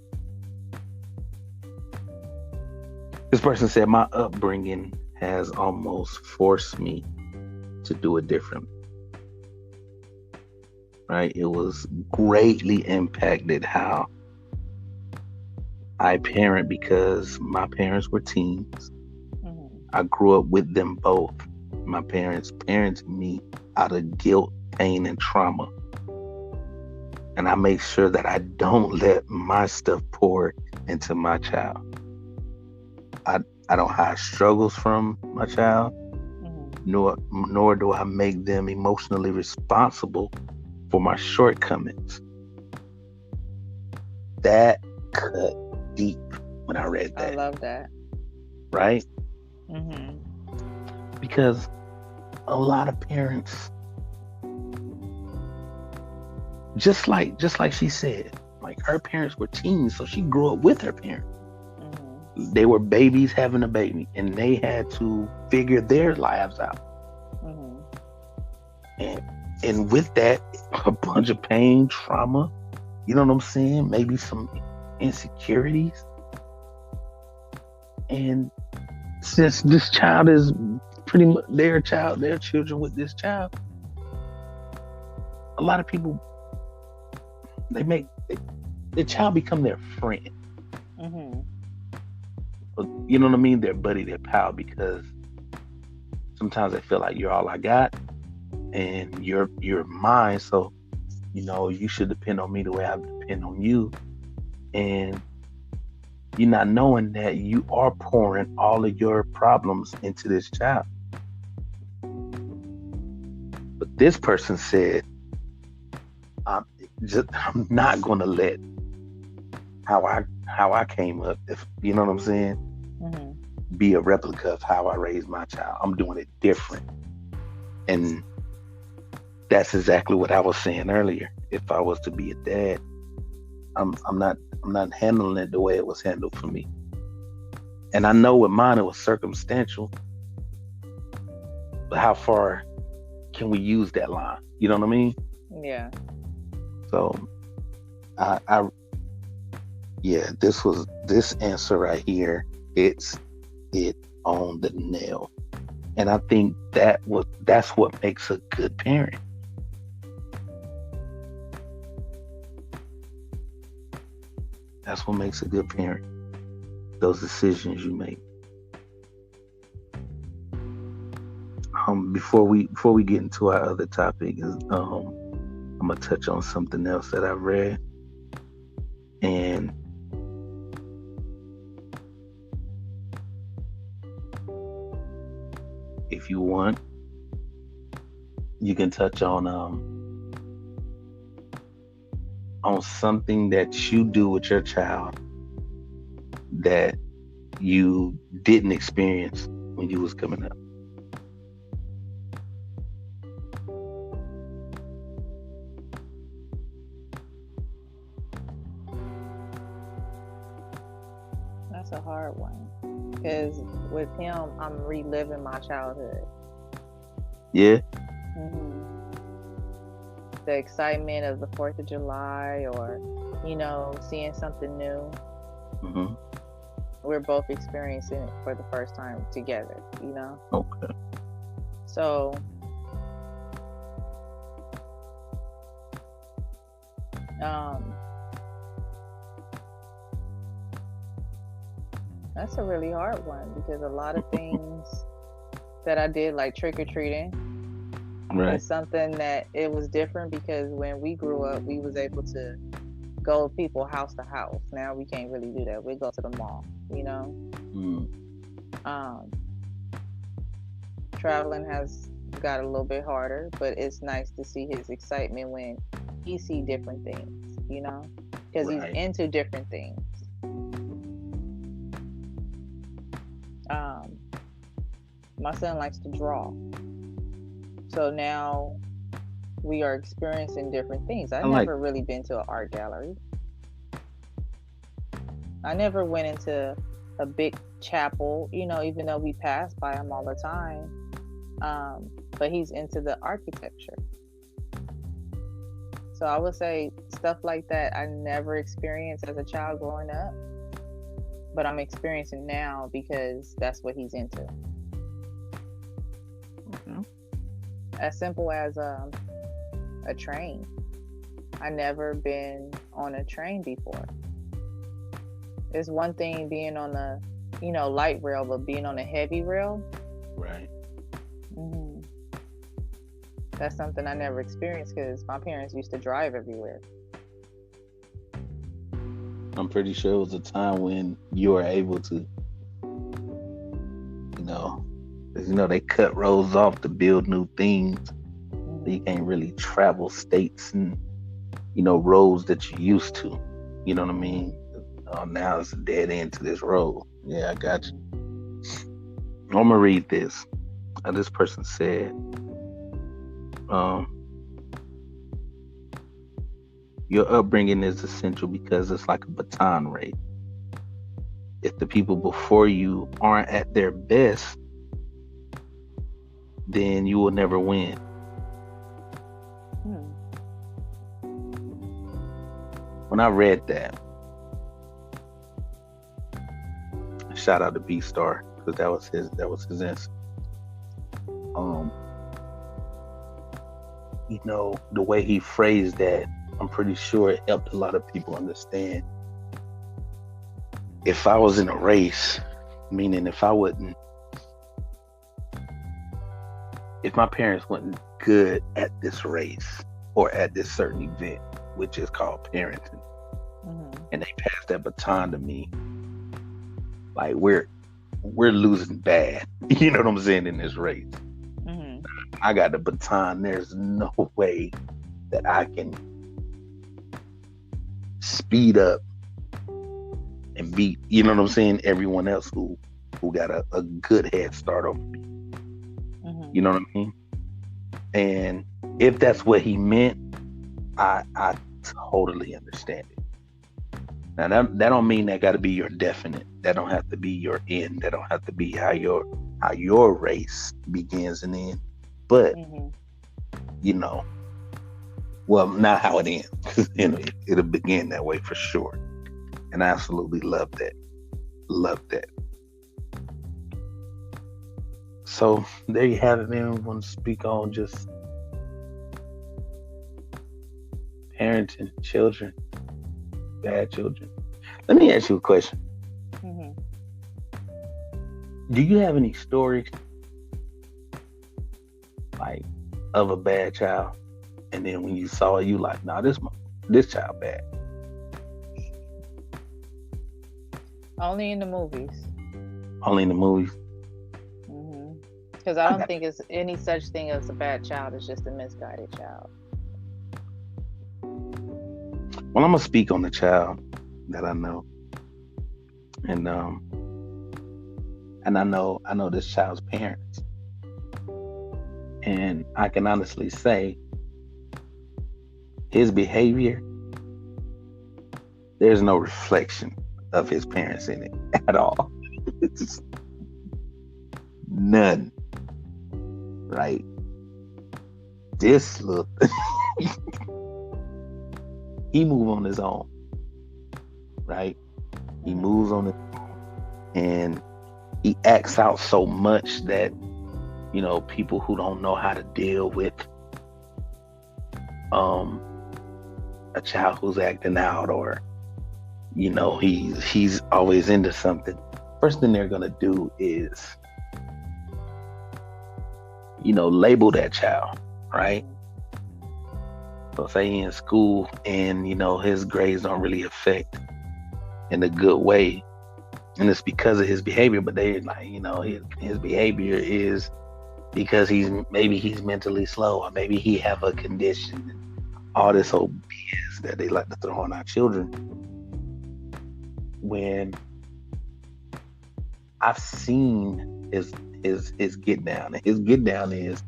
this person said my upbringing has almost forced me to do it different. Right? It was greatly impacted how I parent because my parents were teens. Mhm. I grew up with them both. My parents parented me out of guilt, pain, and trauma. And I make sure that I don't let my stuff pour into my child. I, I don't hide struggles from my child, Mhm. nor do I make them emotionally responsible for my shortcomings. That cut deep when I read I that, love that. right? Mhm. Because a lot of parents, just like she said, like her parents were teens, so she grew up with her parents. Mhm. They were babies having a baby, and they had to figure their lives out. Mhm. And with that, a bunch of pain, trauma, you know what I'm saying? Maybe some insecurities. And since this child is pretty much their child, their children with this child, a lot of people they make the child become their friend. Mhm. You know what I mean? Their buddy, their pal, because sometimes they feel like you're all I got and you're mine. So, you should depend on me the way I depend on you. And you're not knowing that you are pouring all of your problems into this child. But this person said, I'm I'm not gonna let how I came up, if you know what I'm saying, Mhm. be a replica of how I raised my child. I'm doing it different. And that's exactly what I was saying earlier. If I was to be a dad, I'm not handling it the way it was handled for me. And I know with mine it was circumstantial, but how far can we use that line? You know what I mean? Yeah. So I yeah, this answer right here, it's it on the nail. And I think that's what makes a good parent. That's what makes a good parent. Those decisions you make. Before we get into our other topic, is I'm I'm gonna touch on something else that I read, and if you want, you can touch on something that you do with your child that you didn't experience when you was coming up. That's a hard one. Because with him, I'm reliving my childhood. Yeah. hmm The excitement of the 4th of July or, seeing something new. Hmm. We're both experiencing it for the first time together. Okay. So, um, that's a really hard one because a lot of things that I did, like trick or treating, Right. is something that it was different because when we grew up, we was able to go people house to house. Now we can't really do that. We go to the mall. Mm. Um, Traveling has got a little bit harder, but it's nice to see his excitement when he see different things, because he's Right. into different things. Um, my son likes to draw, so now we are experiencing different things. I I like. never really been to an art gallery. I never went into a big chapel, even though we pass by them all the time. But he's into the architecture. So I would say stuff like that I never experienced as a child growing up, but I'm experiencing now because that's what he's into. Okay. As simple as a train. I never been on a train before. It's one thing being on a, light rail, but being on a heavy rail, Right. hmm that's something I never experienced because my parents used to drive everywhere. I'm pretty sure it was a time when you were able to, you know, 'cause, they cut roads off to build new things. So you hmm can't really travel states and, roads that you used to. You know what I hmm mean? Now it's a dead end to this road. Yeah, I got you. hmm I'm gonna read this. This person said, um, your upbringing is essential because it's like a baton race. If the people before you aren't at their best, then you will never win. Hmm. When I read that, shout out to B Star because that was his answer. Um, the way he phrased that, I'm pretty sure it helped a lot of people understand. If I was in a race, meaning if my parents weren't good at this race or at this certain event, which is called parenting, hmm and they passed that baton to me, like we're losing bad. You know what I'm saying in this race. hmm I got the baton. There's no way that I can speed up and beat, you know what I'm saying, everyone else who got a good head start over me. hmm You know what I mean? And if that's what he meant, I totally understand it. Now that don't mean that got to be your definite. That don't have to be your end. That don't have to be how your race begins and ends. But hmm you know, well, not how it ends. 'Cause, it'll begin that way for sure. And I absolutely love that. Love that. So there you have it, man. We want to speak on just parenting children, bad children. Let me ask you a question. hmm Do you have any stories like of a bad child? and then when you saw it, you like, nah, this child bad. Only in the movies. Only in the movies. Because I I don't got think it's any such thing as a bad child. It's just a misguided child. Well, I'm gonna speak on the child that I know, and I know this child's parents, and I can honestly say his behavior. There's no reflection of his parents in it at all. It's none, right? This look, he move on his own, right? He moves on it, and he acts out so much that people who don't know how to deal with a child who's acting out, or he's always into something. First thing they're gonna do is label that child, right? So say he in school and his grades don't really affect in a good way, and it's because of his behavior, but they like his behavior is because he's mentally slow, or maybe he have a condition, and all this whole BS that they like to throw on our children. When I've seen his get down, and his get down is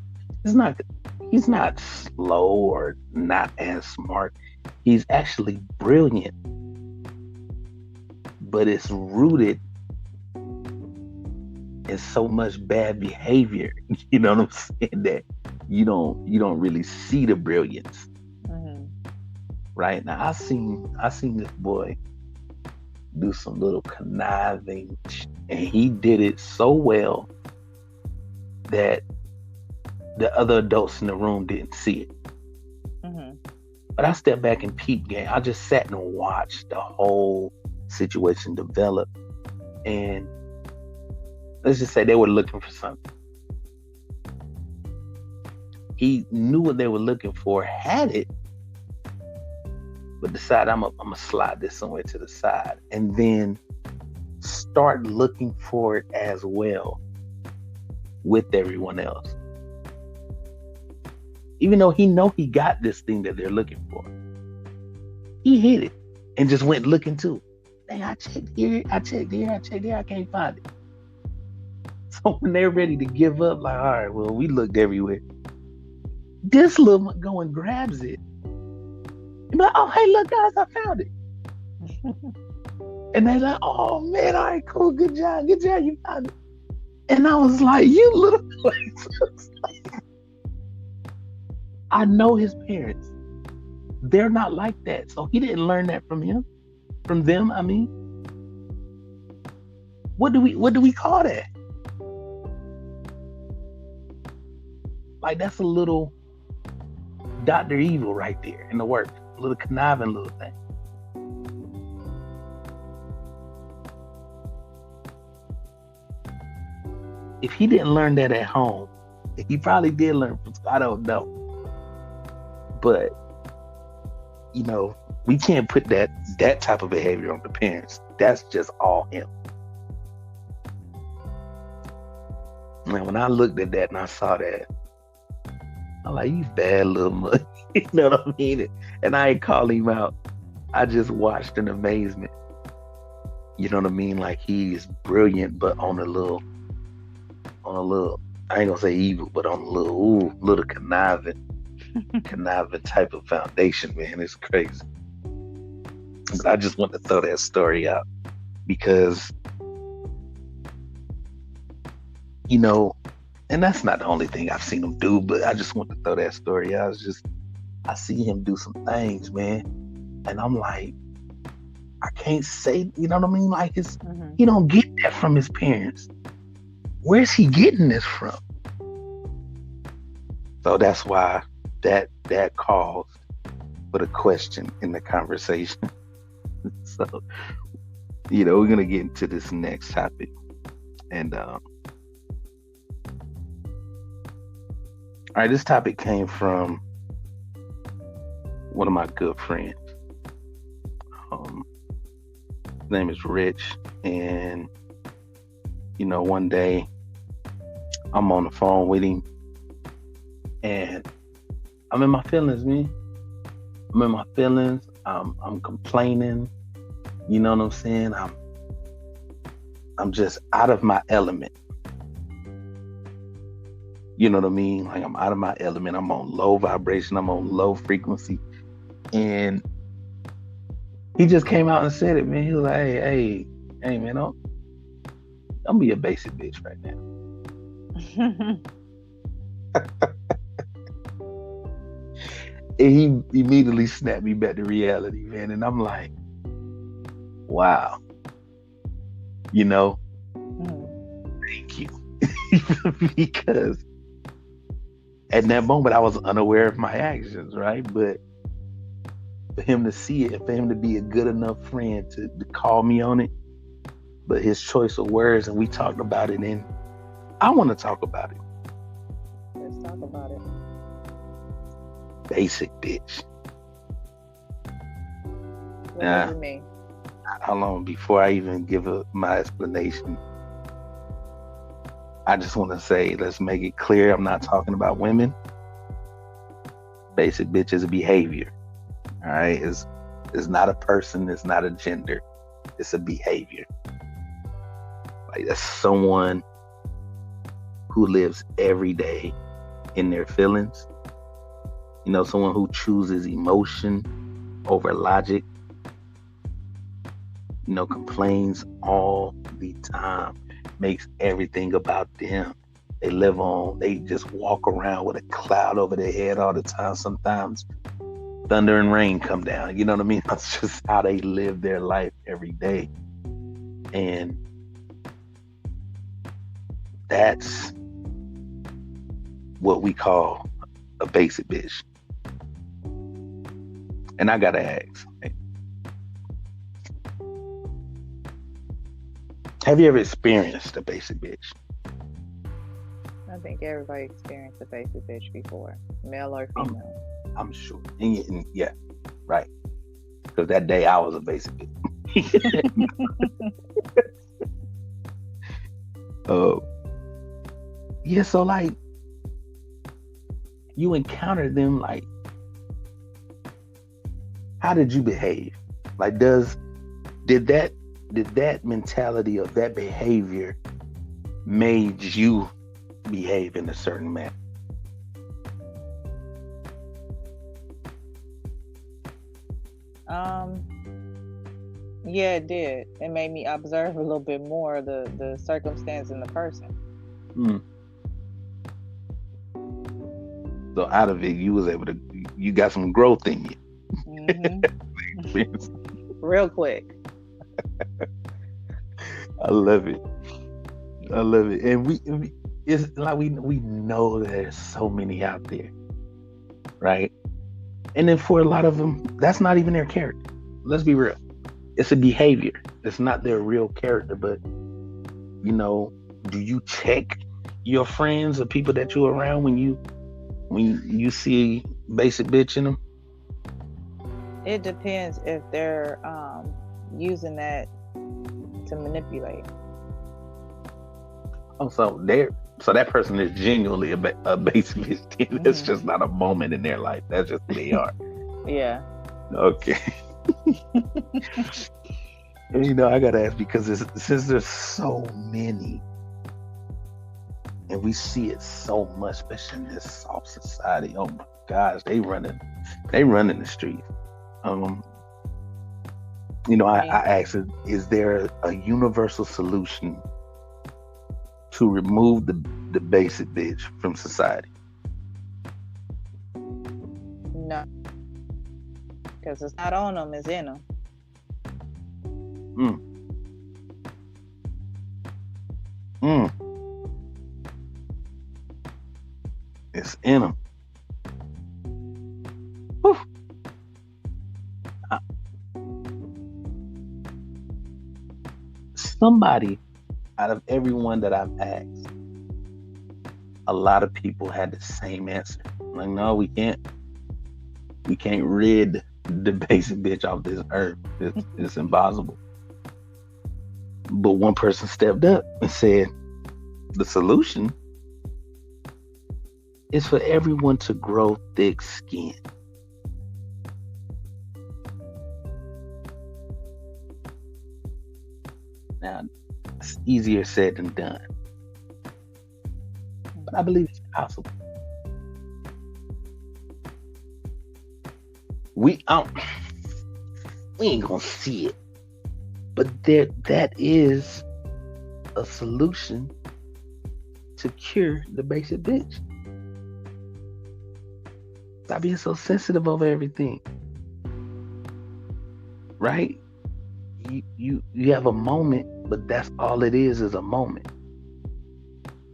he's not slow or not as smart. He's actually brilliant, but it's rooted in so much bad behavior. You know what I'm saying? That you don't really see the brilliance. Right now, I seen this boy do some little conniving, and he did it so well that the other adults in the room didn't see it. But I stepped back and peeped game. I just sat and watched the whole situation develop, and let's just say they were looking for something. He knew what they were looking for, had it, but decided I'm gonna slide this somewhere to the side, and then start looking for it as well with everyone else. Even though he got this thing that they're looking for, he hid it and just went looking too. Dang, I checked here, I checked there, I can't find it. So when they're ready to give up, like, all right, well, we looked everywhere. This little go and grabs it. And be like, oh, hey, look, guys, I found it. And they're like, oh, man, all right, cool, good job, you found it. And I was like, you little place. I know his parents. They're not like that. So he didn't learn that from them. I mean, what do we call that? Like, that's a little Dr. Evil right there in the work. A little conniving little thing. If he didn't learn that at home, he probably did learn from school. I don't know. But, we can't put that type of behavior on the parents. That's just all him. And when I looked at that and I saw that, I'm like, you bad little mud. You know what I mean? And I ain't call him out. I just watched in amazement. You know what I mean? Like, he is brilliant, but on a little, I ain't gonna say evil, but on a little conniving type of foundation, man. It's crazy. But I just want to throw that story out because, and that's not the only thing I've seen him do, but I just want to throw that story out. I see him do some things, man, and I'm like, I can't say, you know what I mean? Like, he don't get that from his parents. Where's he getting this from? So that's why that caused for the question in the conversation. So, we're gonna get into this next topic, and all right, this topic came from one of my good friends. Um, his name is Rich, and one day I'm on the phone with him, and I'm in my feelings, man. I'm in my feelings. I'm complaining. You know what I'm saying? I'm just out of my element. You know what I mean? Like I'm out of my element. I'm on low vibration. I'm on low frequency. And he just came out and said it, man. He was like, hey, man, don't be a basic bitch right now. And he immediately snapped me back to reality, man. And I'm like, wow, thank you. Because at that moment I was unaware of my actions, right? But for him to see it, for him to be a good enough friend to call me on it, but his choice of words, and we talked about it, and I want to talk about it. Let's talk about it. Basic bitch. What does it mean? How long before I even give my explanation? I just want to say, let's make it clear, I'm not talking about women. Basic bitch is a behavior. All right, it's not a person, it's not a gender, it's a behavior. Like that's someone who lives every day in their feelings. Someone who chooses emotion over logic. Complains all the time, makes everything about them. They just walk around with a cloud over their head all the time. Sometimes thunder and rain come down. You know what I mean? That's just how they live their life every day. And that's what we call a basic bitch. And I gotta ask, have you ever experienced a basic bitch? I think everybody experienced a basic bitch before, male or female. I'm sure. And yeah, right. Because that day I was a basic bitch. Yeah, so like you encountered them, like how did you behave? Like did that mentality of that behavior made you behave in a certain manner? Yeah, it did. It made me observe a little bit more the circumstance and the person. So out of it, you got some growth in you. Real quick. I love it. And it's like we know there's so many out there, right? And then for a lot of them, that's not even their character. Let's be real. It's a behavior. It's not their real character. But do you check your friends or people that you're around when you see basic bitch in them? It depends if they're using that to manipulate. Oh, so that person is genuinely a basic bitch. That's just not a moment in their life. That's just who they are. Yeah. Okay. And, I gotta ask, because since there's so many, and we see it so much, especially in this soft society. Oh my gosh, they running the streets. I asked, is there a universal solution to remove the basic bitch from society? No, because it's not on them, it's in them. It's in them. Whew. Somebody out of everyone that I've asked, a lot of people had the same answer. Like, no, we can't. We can't rid the basic bitch off this earth. It's impossible. But one person stepped up and said the solution is for everyone to grow thick skin. Now, it's easier said than done, but I believe it's possible. We um, we ain't gonna see it, but that is a solution to cure the basic bitch. Stop being so sensitive over everything, right? You have a moment, but that's all it is a moment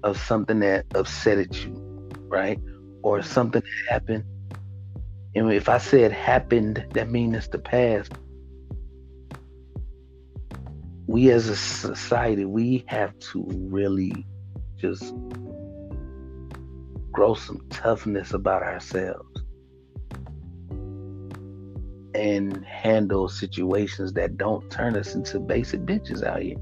of something that upsetted you, right? Or something that happened. And if I said happened, that means it's the past. We as a society, we have to really just grow some toughness about ourselves and handle situations that don't turn us into basic bitches out here.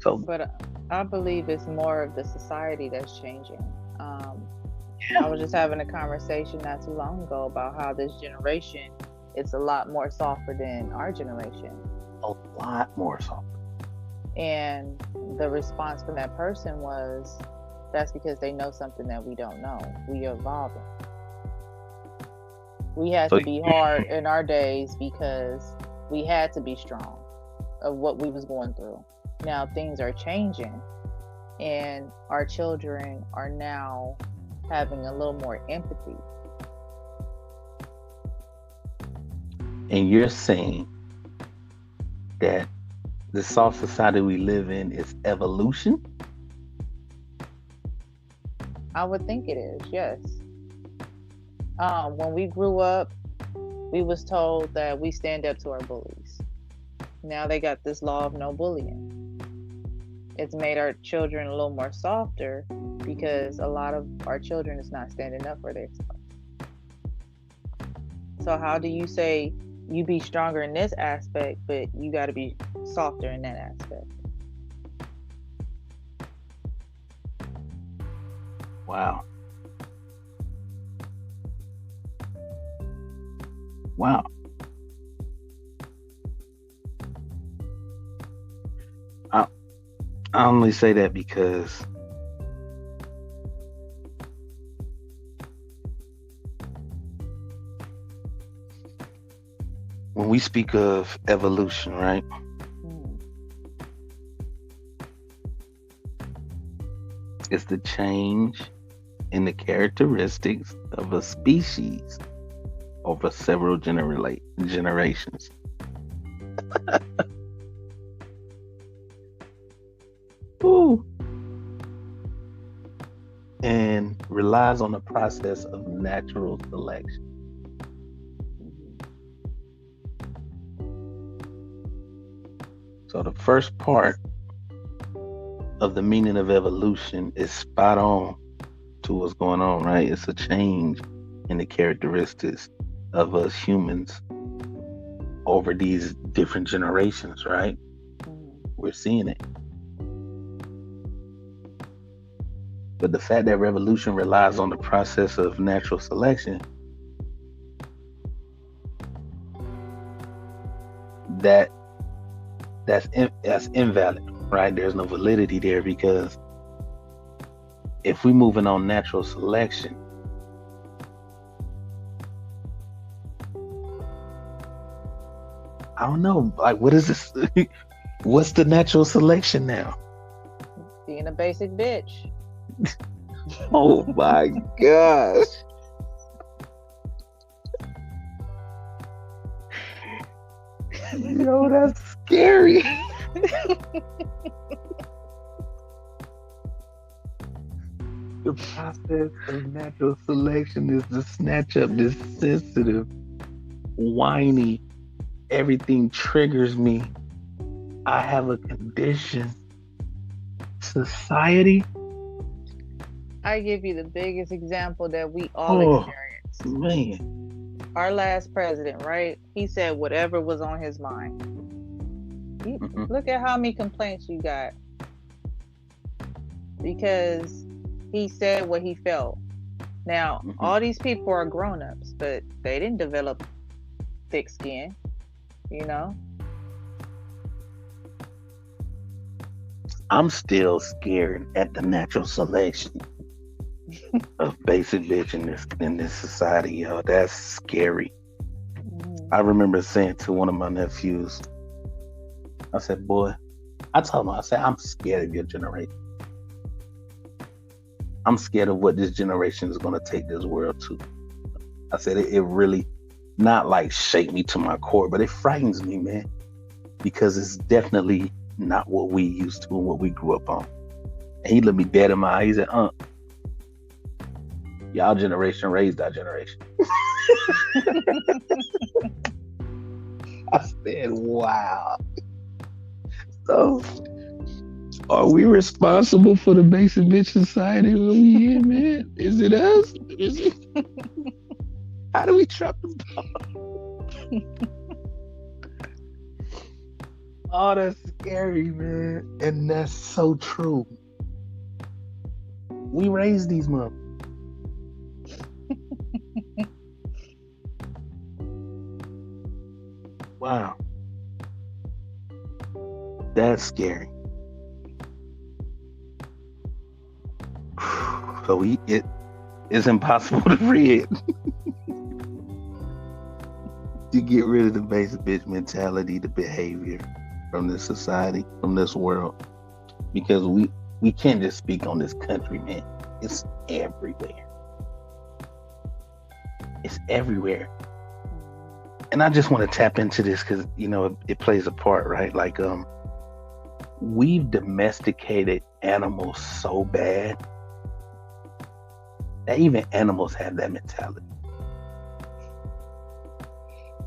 So But I believe it's more of the society that's changing. Um, I yeah, was just having a conversation not too long ago about how this generation it's a lot more softer than our generation. a lot more so. And the response from that person was that's because they know something that we don't know. We are evolving. We had So to be hard in our days because we had to be strong of what we was going through. Now things are changing and our children are now having a little more empathy. and you're saying that the soft society we live in is evolution? I would think it is, yes. When we grew up, we was told that we stand up to our bullies. Now they got this law of no bullying. It's made our children a little more softer because a lot of our children is not standing up for themselves. So how do you say you be stronger in this aspect, but you got to be softer in that aspect? Wow. Wow. I, I only say that because when we speak of evolution, right, Mm, it's the change in the characteristics of a species over several generations. Ooh. And relies on the process of natural selection. mhm. So the first part of the meaning of evolution is spot on to what's going on, right? It's a change in the characteristics of us humans over these different generations, right? Mhm. We're seeing it. But the fact that revolution relies on the process of natural selection, that that's invalid, right? There's no validity there because if we moving on natural selection, I don't know, like what is this? What's the natural selection now? Being a basic bitch. Oh my gosh. Yo, that's scary. The process of natural selection is to snatch up this sensitive, whiny, everything triggers me. I have a condition. Society? I give you the biggest example that we all Oh, experience. Man. Our last president, right? He said whatever was on his mind. Hmm. Look at how many complaints you got because he said what he felt. Now, Hmm. all these people are grown-ups, but they didn't develop thick skin, you know? I'm still scared at the natural selection of basic bitch in this society, yo. That's scary. Mhm. I remember saying to one of my nephews, I said, boy, I told him, I said, I'm scared of your generation. I'm scared of what this generation is going to take this world to. I said, it really, not like shake me to my core, but it frightens me, man, because it's definitely not what we used to and what we grew up on. And he looked me dead in my eyes. He said, y'all generation raised our generation. I said, wow. So, are we responsible for the basic bitch society where we in, man? Is it us? Is it? How do we trap them? Oh, that's scary, man. And that's so true. We raised these mothers. Wow. That's scary. So it is impossible to read to get rid of the basic bitch mentality, the behavior from this society, from this world. Because we can't just speak on this country, man. It's everywhere. It's everywhere. And I just want to tap into this because it plays a part, right? Like we've domesticated animals so bad that even animals have that mentality.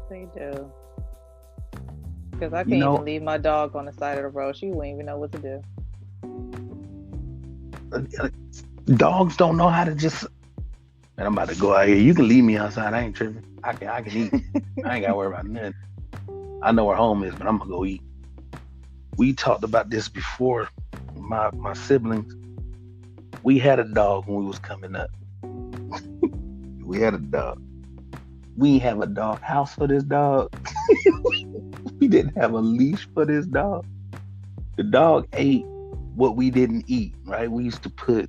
They do. Because I You can't even know, leave my dog on the side of the road. She wouldn't even know what to do. dogs don't know how to just. Man, I'm about to go out here. You can leave me outside. I ain't tripping. I can eat. I ain't gotta worry about nothing. I know where home is, but I'm gonna go eat. We talked about this before. My siblings. We had a dog when we was coming up. We had a dog. We didn't have a dog house for this dog. We didn't have a leash for this dog. The dog ate what we didn't eat, right? We used to put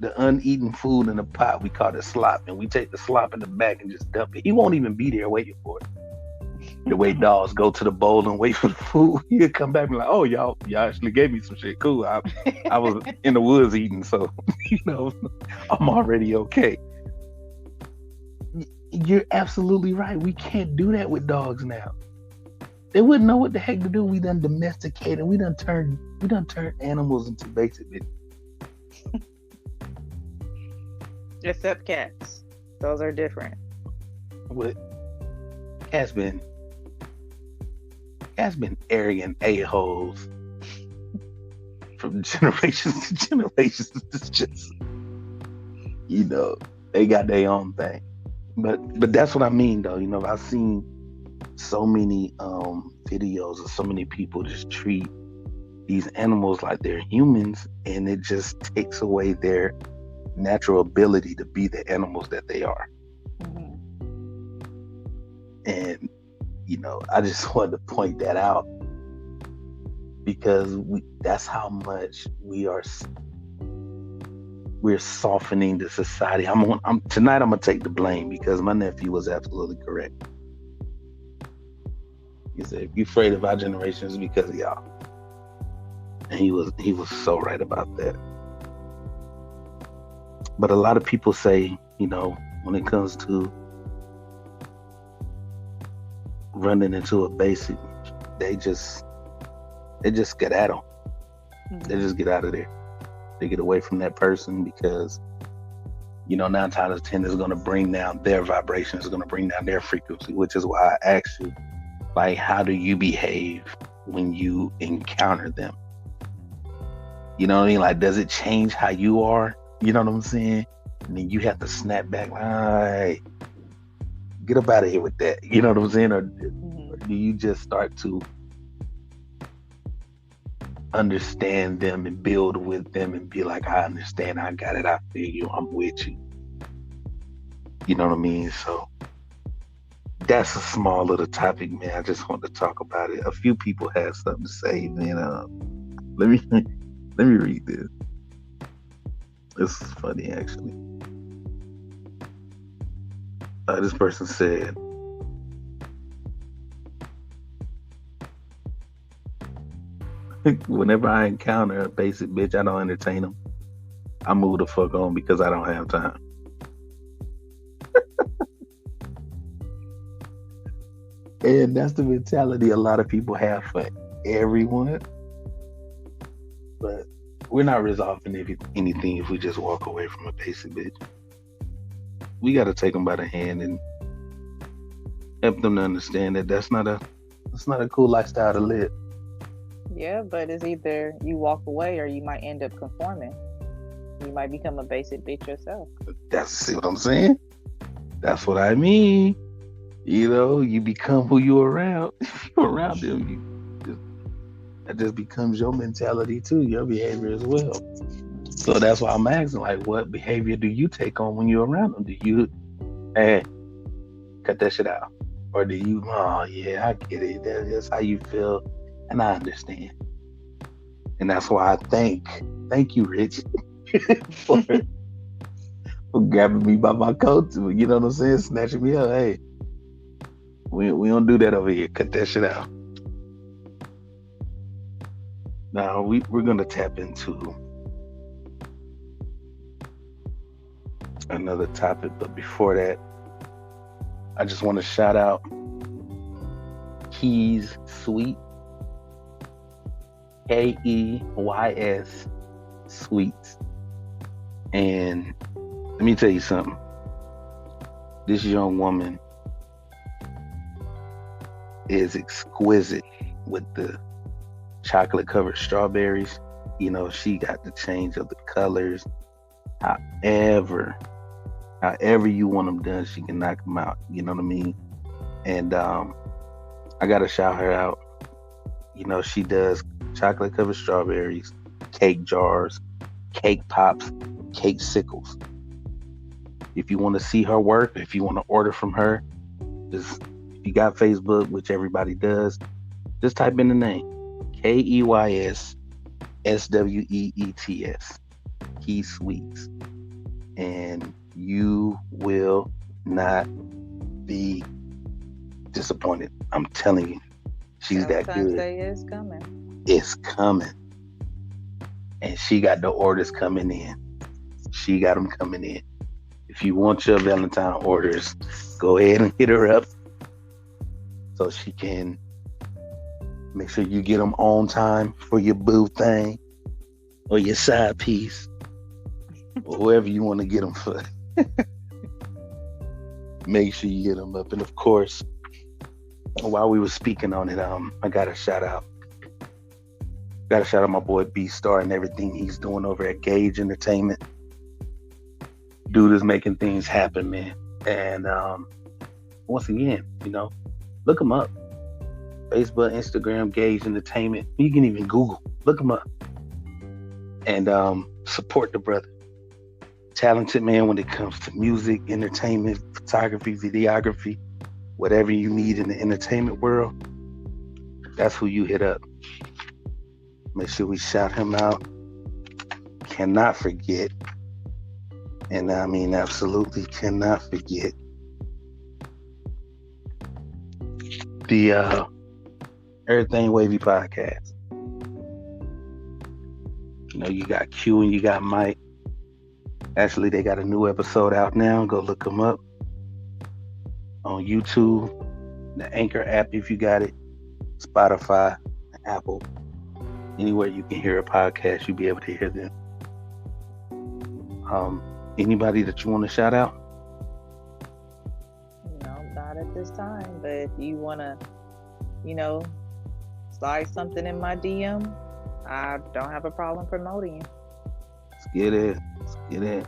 the uneaten food in a pot. We called it slop, and we take the slop in the back and just dump it. He won't even be there waiting for it. The way dogs go to the bowl and wait for the food, he'll come back and be like, "Oh, y'all actually gave me some shit. Cool. I was in the woods eating, so you know, I'm already okay." You're absolutely right. We can't do that with dogs now. They wouldn't know what the heck to do. We done domesticated. We done turned animals into basic bitches. Except cats. Those are different. What cats been cats been arrogant a-holes from generations to generations. It's just they got their own thing. But that's what I mean though. I've seen so many videos of so many people just treat these animals like they're humans, and it just takes away their natural ability to be the animals that they are. Mm-hmm. And I just wanted to point that out because that's how much we're softening the society. Tonight I'm gonna take the blame because my nephew was absolutely correct. He said, if you're afraid of our generation, it's because of y'all. And he was so right about that. But a lot of people say, when it comes to running into a basic, they just get at them. Mm-hmm. They just get out of there. They get away from that person because 9 times out of 10 is going to bring down their vibration, is going to bring down their frequency, which is why I asked you, like, how do you behave when you encounter them? You know what I mean? Like, does it change how you are? You know what I'm saying? And then you have to snap back, like, all right, get up out of here with that. You know what I'm saying? Or Hmm. do you just start to understand them and build with them and be like, I understand, I got it, I feel you, I'm with you. You know what I mean? So that's a small little topic, man. I just want to talk about it. A few people have something to say, man. Let me let me read this. This is funny, actually. This person said, "Whenever I encounter a basic bitch, I don't entertain them. I move the fuck on because I don't have time." And that's the mentality a lot of people have for everyone. But we're not resolving anything if we just walk away from a basic bitch. We got to take them by the hand and help them to understand that that's not a cool lifestyle to live. Yeah, but it's either you walk away or you might end up conforming. You might become a basic bitch yourself. That's see what I'm saying. That's what I mean. You know, you become who you around. If you're around them, just, that just becomes your mentality too, your behavior as well. So that's why I'm asking, like, what behavior do you take on when you're around them? Do you, hey, cut that shit out, or do you, oh yeah, I get it. That's how you feel, and I understand. And that's why thank you, Rich, for grabbing me by my coat. You know what I'm saying? Snatching me up. Hey, we don't do that over here. Cut that shit out. Now we're gonna tap into another topic, but before that, I just want to shout out Keys Sweet, Keys Sweets. And let me tell you something. This young woman is exquisite with the chocolate covered strawberries. You know, she got the change of the colors. However, however you want them done, she can knock them out. You know what I mean? And I gotta shout her out. You know, she does chocolate covered strawberries, cake jars, cake pops, cake sickles. If you want to see her work, if you want to order from her, just if you got Facebook, which everybody does, just type in the name KeysSweets, Key Sweets, and you will not be disappointed. I'm telling you, she's that Valentine's good. Day is coming. It's coming, and she got the orders coming in. She got them coming in. If you want your Valentine orders, go ahead and hit her up so she can make sure you get them on time for your boo thing or your side piece or whoever you want to get them for. Make sure you get them up. And of course, while we were speaking on it, I got to shout out. Got to shout out my boy B Star and everything he's doing over at Gage Entertainment. Dude is making things happen, man. And once again, you know, look him up. Facebook, Instagram, Gage Entertainment. You can even Google. Look him up. And support the brother. Talented man when it comes to music, entertainment, photography, videography, whatever you need in the entertainment world. That's who you hit up. Make sure we shout him out. Cannot forget. And I mean, absolutely cannot forget the Everything Wavy podcast. You know, you got Q and you got Mike. Actually, they got a new episode out now. Go look them up on YouTube, the Anchor app if you got it, Spotify, Apple, anywhere you can hear a podcast, you'll be able to hear them. Anybody that you want to shout out? Not at this time. But if you wanna, you know, slide something in my DM, I don't have a problem promoting you. Let's get it. Let's get it.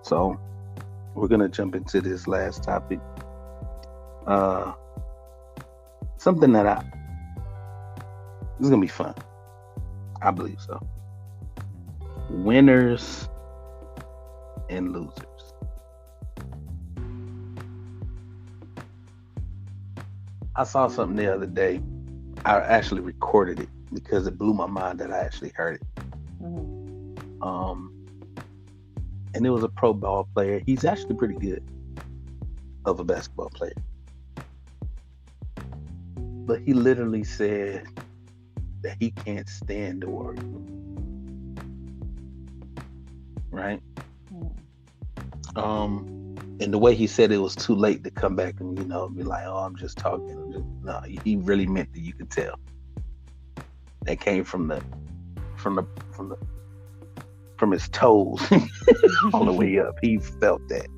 So we're gonna jump into this last topic. Uh, something that I this is gonna be fun. I believe so. Winners and losers. I saw something the other day. I actually recorded it because it blew my mind that I actually heard it. Um, and it was a pro ball player. He's actually pretty good of a basketball player. But he literally said that he can't stand the worry. Right? And the way he said it was too late to come back and, be like, oh, I'm just talking. No, he really meant that. You could tell. That came from his toes all the way up. He felt that.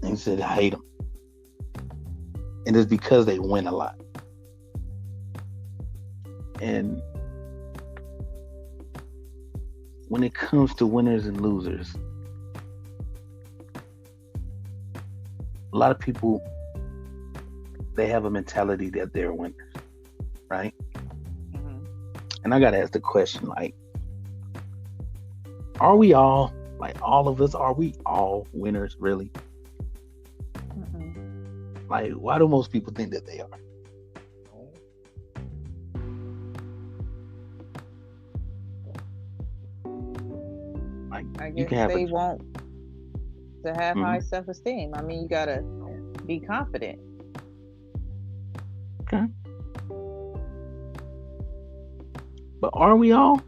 And he said, I hate them. And it's because they win a lot. And when it comes to winners and losers, a lot of people, they have a mentality that they're winners, right? And I got to ask the question, like, are we all, like all of us, are we all winners, really? Like, why do most people think that they are? Like, I you guess can have they want to have high Mhm. self-esteem. I mean, you gotta be confident. Okay. But are we all?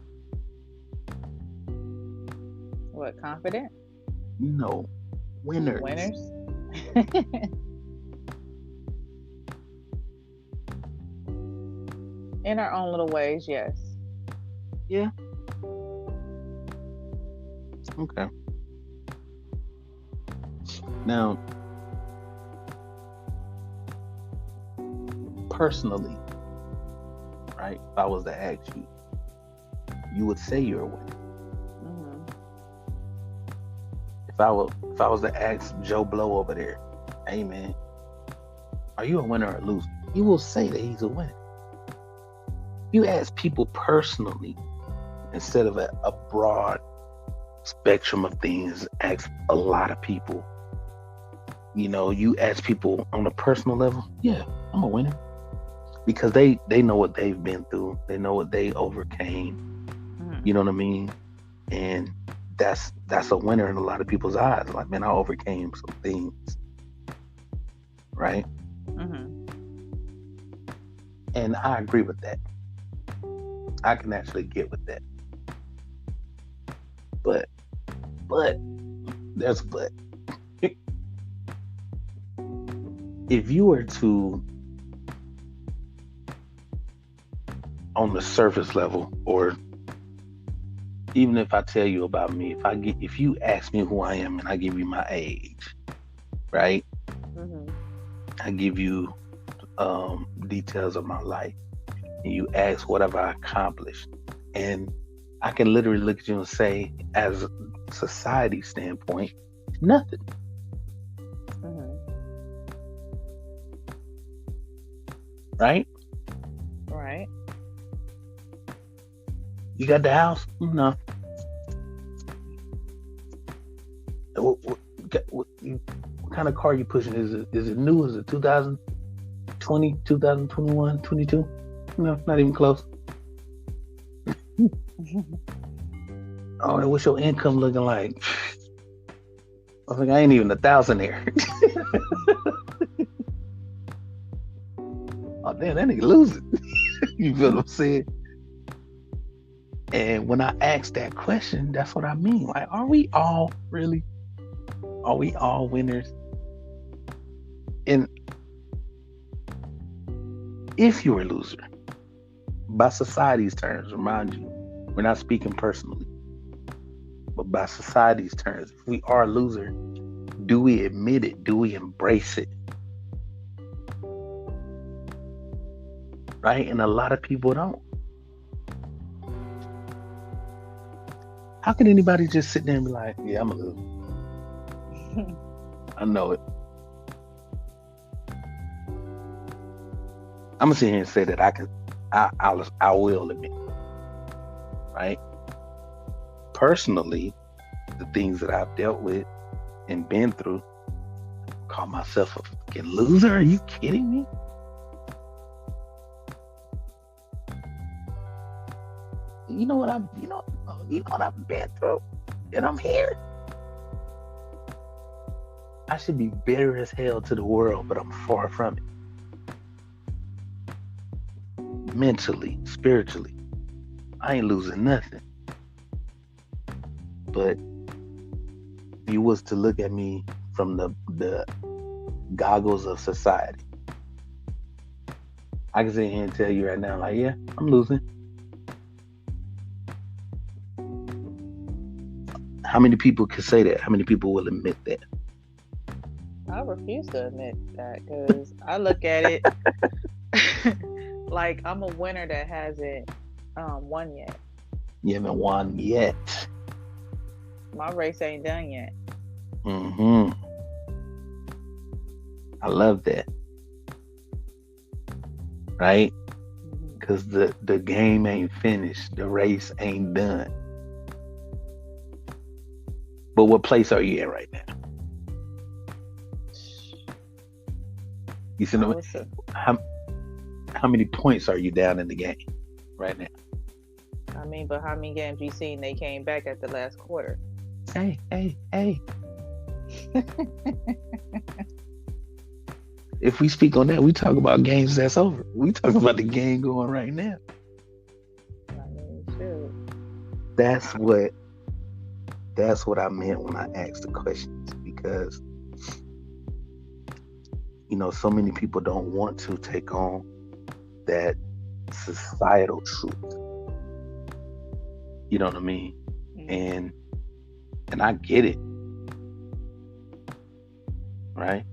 What, confident? No. Winners. Winners? In our own little ways, yes. Yeah. Okay. Now, personally, right? If I was to ask you, you would say you're a winner. If I was to ask Joe Blow over there, hey man, are you a winner or a loser? He will say that he's a winner. You ask people personally instead of a broad spectrum of things. Ask a lot of people. You ask people on a personal level. Yeah, I'm a winner because they know what they've been through. They know what they overcame. You know what I mean? And that's a winner in a lot of people's eyes. Like, man, I overcame some things, right? And I agree with that. I can actually get with that. But there's a but. If you were to, on the surface level, or even if I tell you about me, if you ask me who I am and I give you my age, right? I give you details of my life, and you ask what have I accomplished, and I can literally look at you and say, as a society standpoint, nothing. Right? Right. You got the house? No. What kind of car you pushing? Is it new? Is it 2020, 2021, 22? No, not even close. Oh, what's your income looking like? I was like, I ain't even 1,000 there. Oh, damn, that nigga losing. You feel what I'm saying? And when I ask that question, that's what I mean. Like, are we all really? Are we all winners? And if you're a loser, by society's terms, remind you, we're not speaking personally, but by society's terms, if we are a loser, do we admit it? Do we embrace it? Right? And a lot of people don't. How can anybody just sit there and be like, yeah, I'm a loser? I know it. I'm gonna sit here and say that I can. I will admit, right? Personally, the things that I've dealt with and been through, call myself a fucking loser. Are you kidding me? You know what you know what I've been through, and I'm here. I should be bitter as hell to the world, but I'm far from it. Mentally, spiritually, I ain't losing nothing. But if you was to look at me from the goggles of society, I can sit here and tell you right now, like, yeah, I'm losing. How many people can say that? How many people will admit that? I refuse to admit that because I look at it like I'm a winner that hasn't won yet. You haven't won yet. My race ain't done yet. Mm-hmm. I love that. Right? Because the game ain't finished. The race ain't done. But what place are you in right now? You see, how many points are you down in the game right now? I mean, but how many games you seen they came back at the last quarter? Hey. If we speak on that, we talk about games that's over. We talk about the game going right now. I mean, sure. That's what I meant when I asked the questions, because so many people don't want to take on that societal truth. You know what I mean? Mm-hmm. And I get it. Right?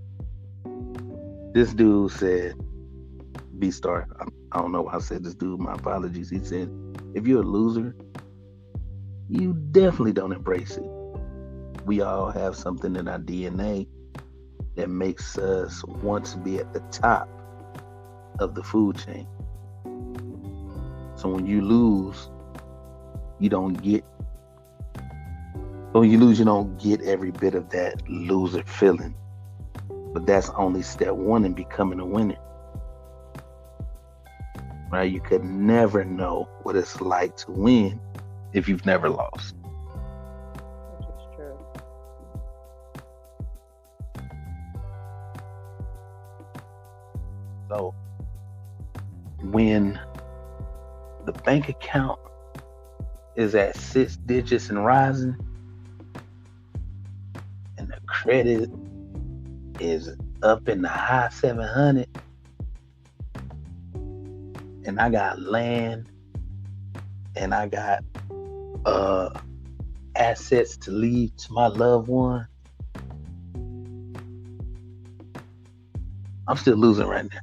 This dude said, B-Star, I don't know why I said this dude, my apologies. He said, if you're a loser, you definitely don't embrace it. We all have something in our DNA that makes us want to be at the top of the food chain. So when you lose, you don't get every bit of that loser feeling. But that's only step one in becoming a winner. Right? You could never know what it's like to win if you've never lost. Which is true. So when the bank account is at 6 digits and rising, and the credit is up in the high 700, and I got land, and I got assets to leave to my loved one, I'm still losing right now.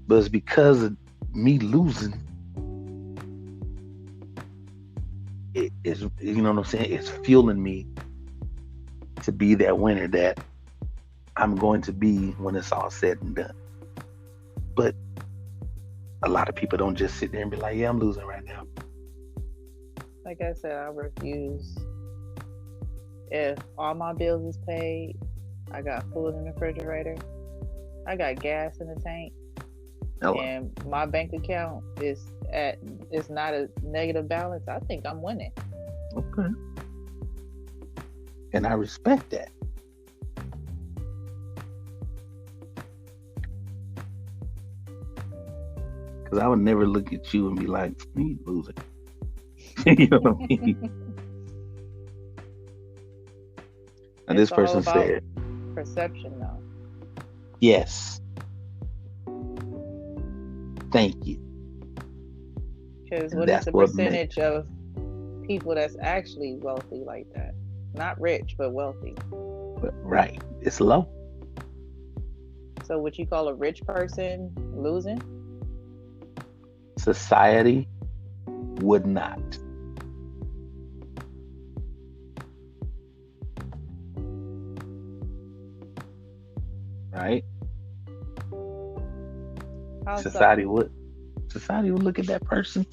But it's because of me losing, it is, you know what I'm saying? It's fueling me to be that winner that I'm going to be when it's all said and done. But a lot of people don't just sit there and be like, yeah, I'm losing right now. Like I said, I refuse. If all my bills is paid, I got food in the refrigerator, I got gas in the tank, and my bank account is not a negative balance, I think I'm winning. Okay. And I respect that. Because I would never look at you and be like, you losing. You know what I mean? And this person said, perception, though. Yes. Thank you. Because what is the percentage of people that's actually wealthy like that? Not rich, but wealthy. Right. It's low. So what you call a rich person losing? Society would not. Right? How so? Society would society would look at that person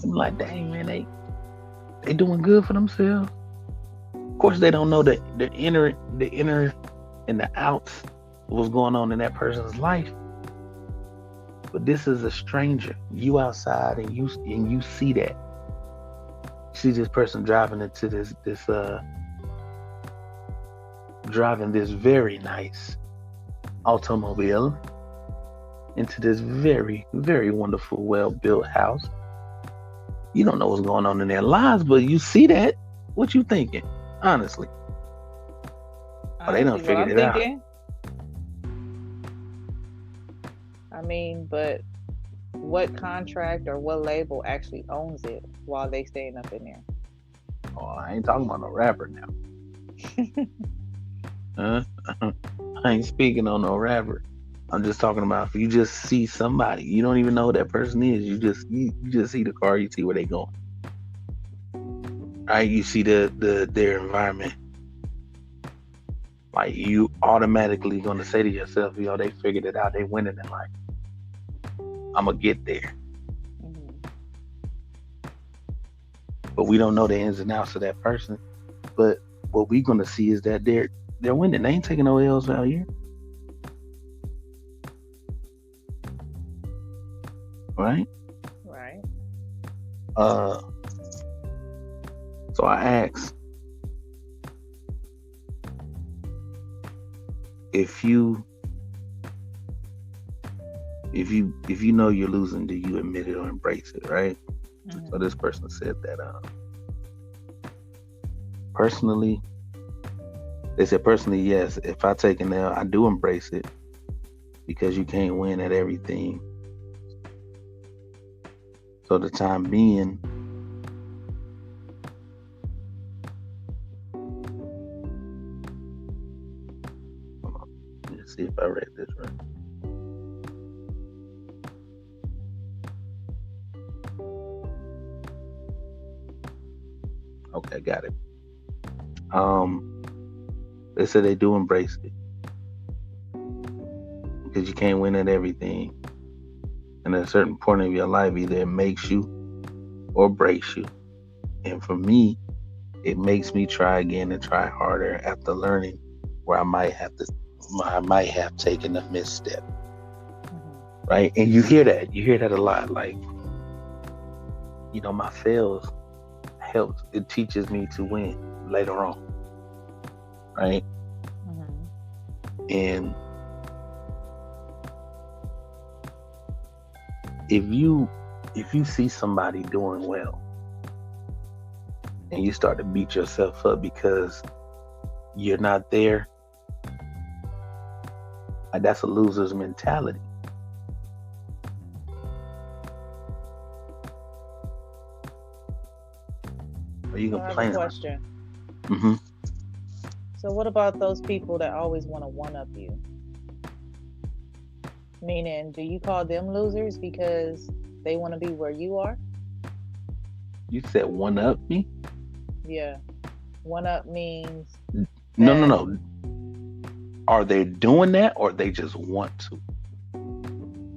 and be like, dang man, they doing good for themselves. Of course they don't know the inner and the outs of what's going on in that person's life. But this is a stranger. You outside and you see that. You see this person driving into this driving this very nice automobile into this very, very wonderful, well built house. You don't know what's going on in their lives, but you see that. What you thinking? Honestly. Oh, they done Honestly, what figured I'm it out. thinking, I mean, but what contract or what label actually owns it while they staying up in Oh, I ain't talking about no rapper now. there? Huh? I ain't speaking on no rapper. I'm just talking about if you just see somebody, you don't even know who that person is. You just see the car, you see where they going. Right? You see their environment. Like you automatically gonna say to yourself, yo, they figured it out, they winning in life. I'm gonna get there. Mhm. But we don't know the ins and outs of that person. But what we gonna see is that they're winning. They ain't taking no L's out here. Right? Right. Uh so I asked if you know you're losing, do you admit it or embrace it, right? So Mhm. this person said that personally, they said personally, yes, if I take an L, I do embrace it because you can't win at everything. So the time being, hold on, let's see if I read this right. Okay, got it. Um, they said they do embrace it because you can't win at everything. And at a certain point of your life, either it makes you or breaks you. And for me, it makes me try again and try harder after learning where I might have taken a misstep, Mhm. right? And you hear that a lot. Like, my fails helps. It teaches me to win later on, right? Mhm. And if you see somebody doing well and you start to beat yourself up because you're not there, like that's a loser's mentality. Or you So I have a complain about. question. Mm-hmm. So what about those people that always want to one up you? Meaning, do you call them losers because they want to be where you are? You said one up me? Yeah. One up means No, no, that no. Are they doing that or they just want to?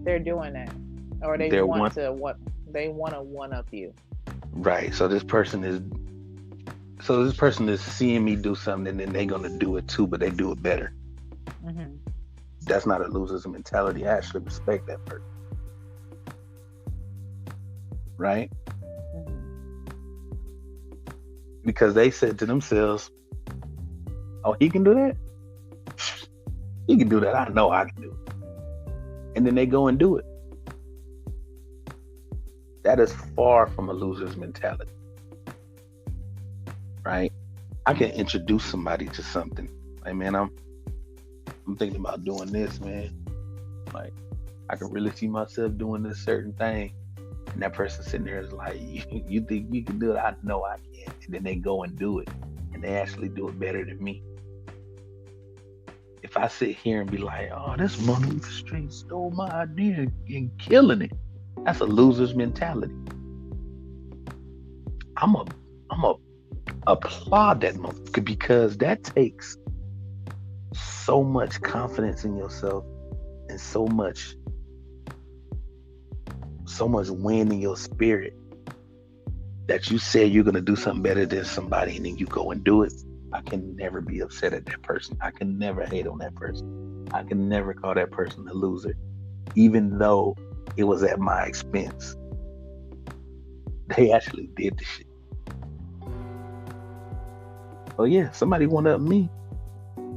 they're doing that, or They're one they want to one up you. right. So this person is seeing me do something and then they're gonna do it too, but they do it better. Mhm. That's not a loser's mentality. I actually respect that person, right? Mhm. Because they said to themselves, "Oh, he can do that. He can do that. I know I can do it." And then they go and do it. That is far from a loser's mentality, right? I can introduce somebody to something. Like, man, I'm thinking about doing this, man. Like, I can really see myself doing this certain thing. And that person sitting there is like, you think you can do it? I know I can. And then they go and do it. And they actually do it better than me. If I sit here and be like, oh, this mother straight stole my idea and killing it, that's a loser's mentality. I'm a I'm a applaud that motherfucker because that takes so much confidence in yourself and so much wind in your spirit that you say you're gonna do something better than somebody and then you go and do it. I can never be upset at that person. I can never hate on that person. I can never call that person a loser, even though it was at my expense. They actually did the shit. Oh yeah, somebody one up me.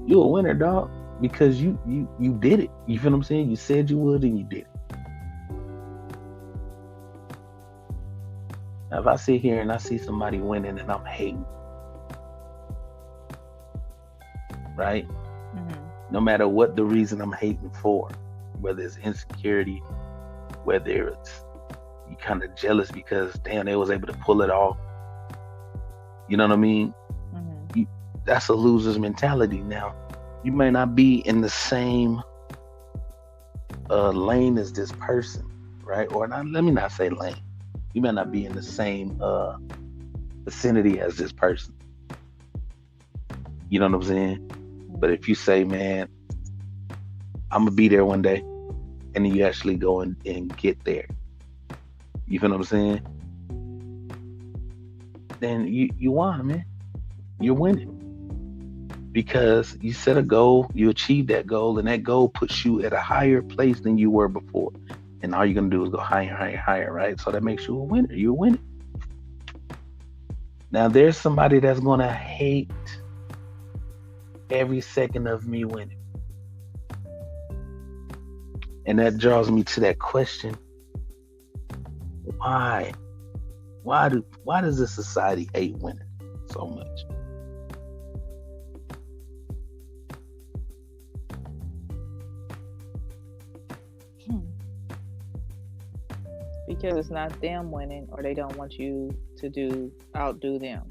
You a winner, dog, because you did it. You feel what I'm saying? You said you would and you did it. Now, if I sit here and I see somebody winning and I'm hating, right? Mm-hmm. No matter what the reason I'm hating for, whether it's insecurity, whether it's you kind of jealous because damn they was able to pull it off. You know what I mean? Mm-hmm. That's a loser's mentality. Now, you may not be in the same lane as this person, right? Or not, let me not say lane. You may not be in the same vicinity as this person. You know what I'm saying? But if you say, man, I'm gonna be there one day, and then you actually go and get there, you feel what I'm saying? Then you won, man. You're winning because you set a goal, you achieve that goal, and that goal puts you at a higher place than you were before. And all you're gonna do is go higher, higher, higher, right? So that makes you a winner. You're winning. Now there's somebody that's gonna hate every second of me winning. And that draws me to that question. Why? Why does this society hate winning so much? Because it's not them winning, or they don't want you to outdo them.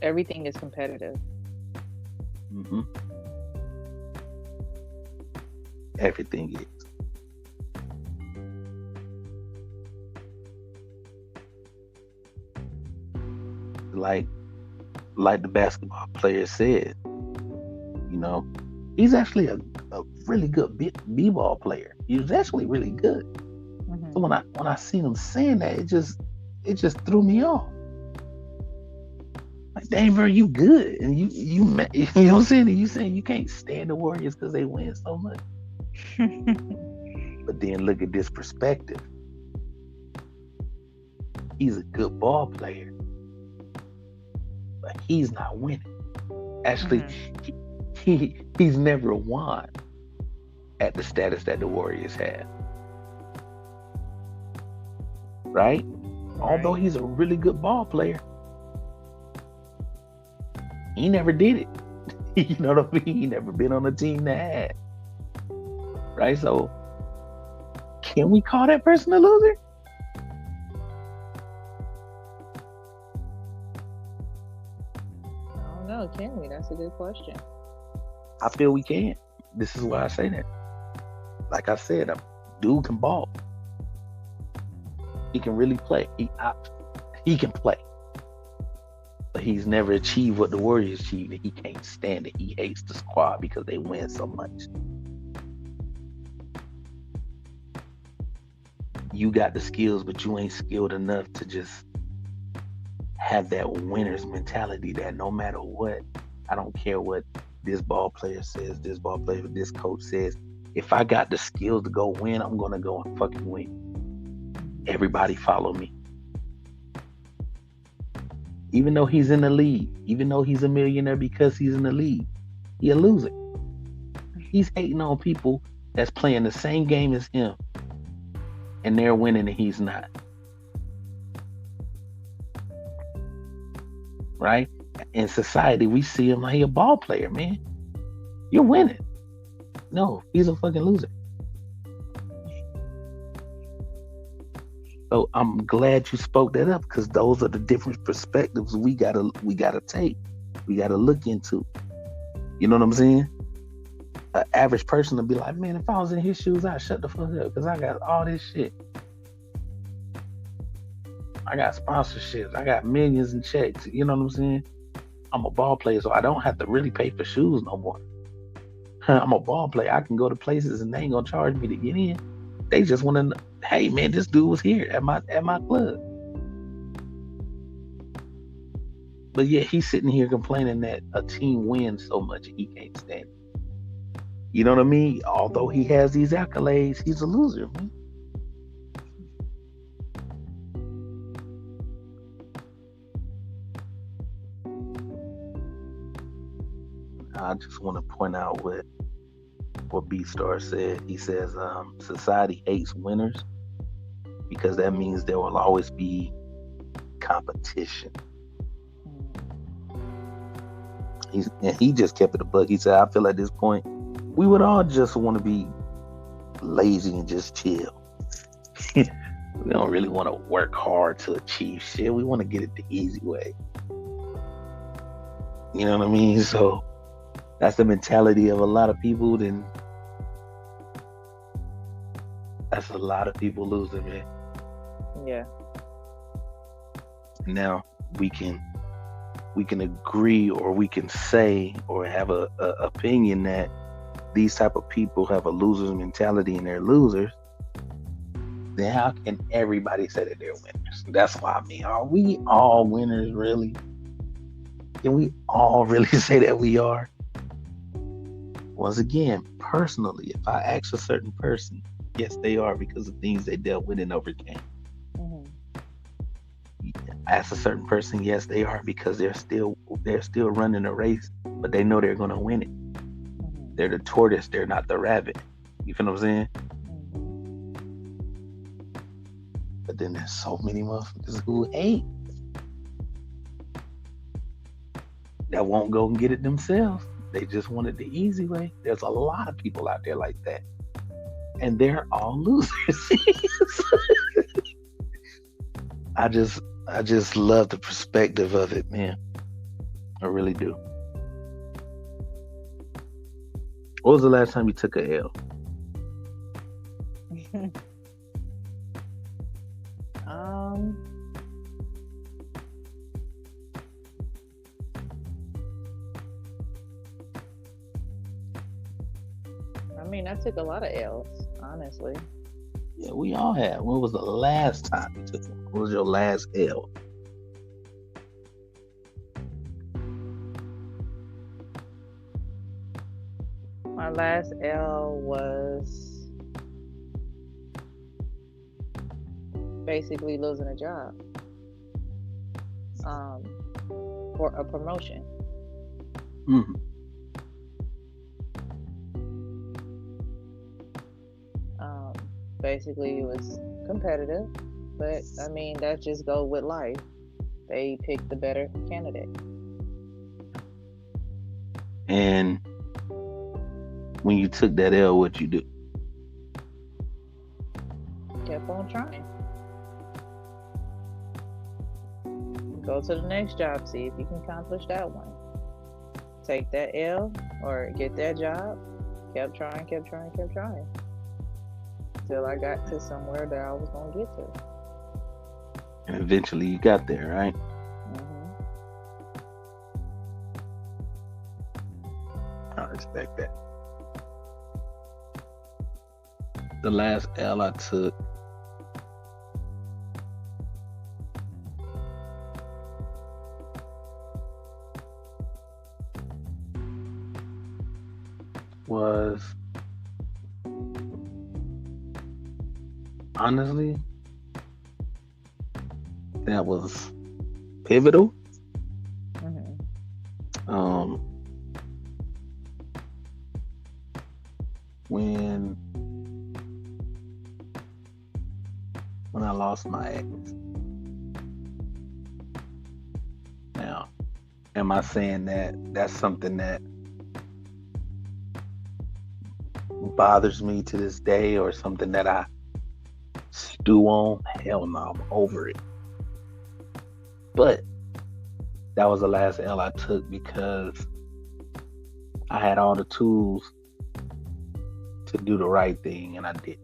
Everything is competitive. Mm-hmm. Everything is. Like the basketball player said, you know, he's actually a really good b-ball player. He was actually really good. Mm-hmm. So when I seen him saying that, it just threw me off. Like, dang, bro, you good, and you know what I'm saying? And you saying you can't stand the Warriors because they win so much. But then look at this perspective. He's a good ball player, but he's not winning. Actually, he's never won at the status that the Warriors have. Right? Although he's a really good ball player, he never did it. You know what I mean? He never been on a team that had. Right? So, can we call that person a loser? I don't know. Can we? That's a good question. I feel we can. This is why I say that. Like I said, a dude can ball. He can really play. He can play. But he's never achieved what the Warriors achieved, and he can't stand it. He hates the squad because they win so much. You got the skills, but you ain't skilled enough to just have that winner's mentality that no matter what, I don't care what this ball player says, this ball player, this coach says. If I got the skills to go win, I'm going to go and fucking win. Everybody follow me. Even though he's in the league, even though he's a millionaire because he's in the league, he a loser. He's hating on people that's playing the same game as him, and they're winning and he's not. Right? In society, we see him like he a ball player, man. You're winning. No, he's a fucking loser. So I'm glad you spoke that up, because those are the different perspectives we gotta take. We gotta look into. You know what I'm saying? An average person will be like, man, if I was in his shoes, I'd shut the fuck up because I got all this shit. I got sponsorships. I got millions in checks. You know what I'm saying? I'm a ball player, so I don't have to really pay for shoes no more. I'm a ball player. I can go to places and they ain't gonna charge me to get in. They just want to know, hey man, this dude was here at my club. But yet he's sitting here complaining that a team wins so much he can't stand it. You know what I mean? Although he has these accolades, he's a loser, man. I just want to point out what B Star said. He says society hates winners because that means there will always be competition. He just kept it a buck. He said, I feel at this point we would all just want to be lazy and just chill. We don't really want to work hard to achieve shit. We want to get it the easy way. You know what I mean? So that's the mentality of a lot of people. Then that's a lot of people losing, man. Yeah. Now we can agree, or we can say, or have a opinion that these type of people have a loser's mentality and they're losers. Then how can everybody say that they're winners? That's why I mean, are we all winners really? Can we all really say that we are? Once again, personally, if I ask a certain person, yes, they are, because of things they dealt with and overcame. Ask a certain person, yes, they are, because they're still running a race, but they know they're gonna win it. They're the tortoise, they're not the rabbit. You feel what I'm saying? But then there's so many motherfuckers who hate, that won't go and get it themselves. They just want it the easy way. There's a lot of people out there like that, and they're all losers. I just love the perspective of it, man. I really do. What was the last time you took a L? I mean, I took a lot of L's, honestly. Yeah, we all have. When was the last time you took one? What was your last L? My last L was basically losing a job for a promotion. Mm-hmm. Basically, it was competitive, but I mean, that just go with life. They picked the better candidate. And when you took that L, what you do? Kept on trying. Go to the next job, see if you can accomplish that one. Take that L or get that job. Kept trying, kept trying, kept trying. Till I got to somewhere that I was going to get to. And eventually you got there, right? I respect that. The last L I took was, honestly, that was pivotal. When I lost my ex. Now, am I saying that that's something that bothers me to this day, or something that I stew on? Hell no, I'm over it. But that was the last L I took, because I had all the tools to do the right thing, and I did.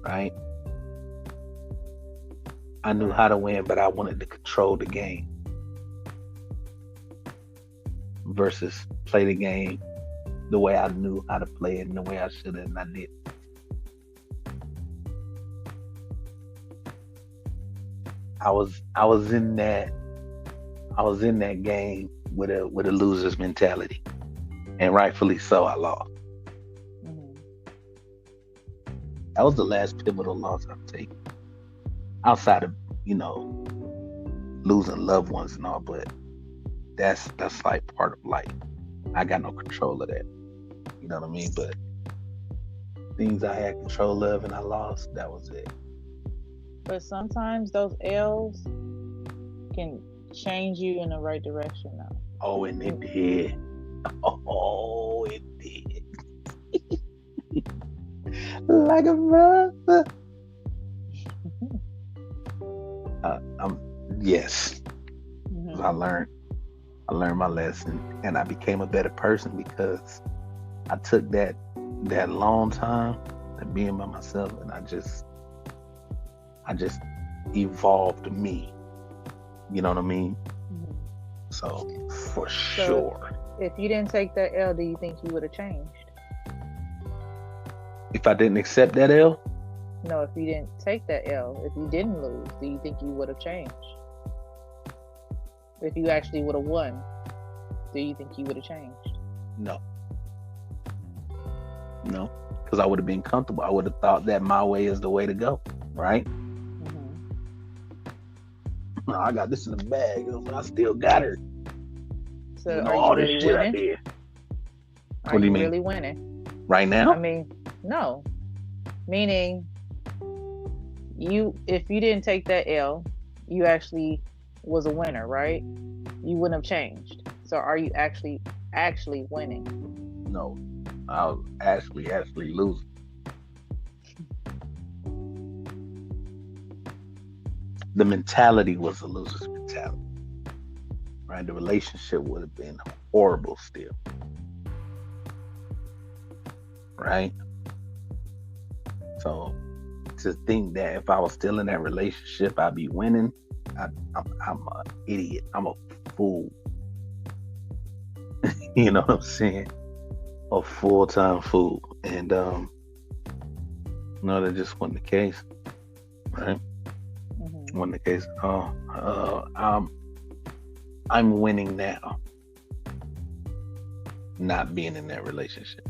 Right? I knew how Right. to win, but I wanted to control the game versus play the game the way I knew how to play it and the way I should have, and I did. I was in that game with a loser's mentality, and rightfully so. I lost. Hmm. That was the last pivotal loss I've taken, outside of you know losing loved ones and all. But that's like part of life. I got no control of that. You know what I mean? But things I had control of and I lost. That was it. But sometimes those L's can change you in the right direction now. Oh, and it did. Oh, it did. Like a brother. I'm yes. I Hmm. learned. I learned my lesson, and I became a better person because I took that long time of being by myself, and I just evolved me. You know what I mean? Hmm. So for So sure, if you didn't take that L, do you think you would have changed? if I didn't accept that L, No, if you didn't take that L, if you didn't lose, do you think you would have changed? If you actually would have won, do you think you would have changed? no, no, because I would have been comfortable. I would have thought that my way is the way to go, right? Hmm. No, I got this in the bag. I still got her. So You know are you all this really shit I winning? did. Are What do you you mean? really winning? Right I now? mean, no. Meaning you if you didn't take that L, you actually was a winner, right? You wouldn't have changed. So are you actually winning? No, I was actually losing. The mentality was a loser's mentality, right? The relationship would have been horrible still, right? So to think that if I was still in that relationship, I'd be winning, I'm an idiot. I'm a fool. You know what I'm saying? A full time fool. And no, that just wasn't the case, right? Hmm. Wasn't the case at all. I'm winning now, not being in that relationship.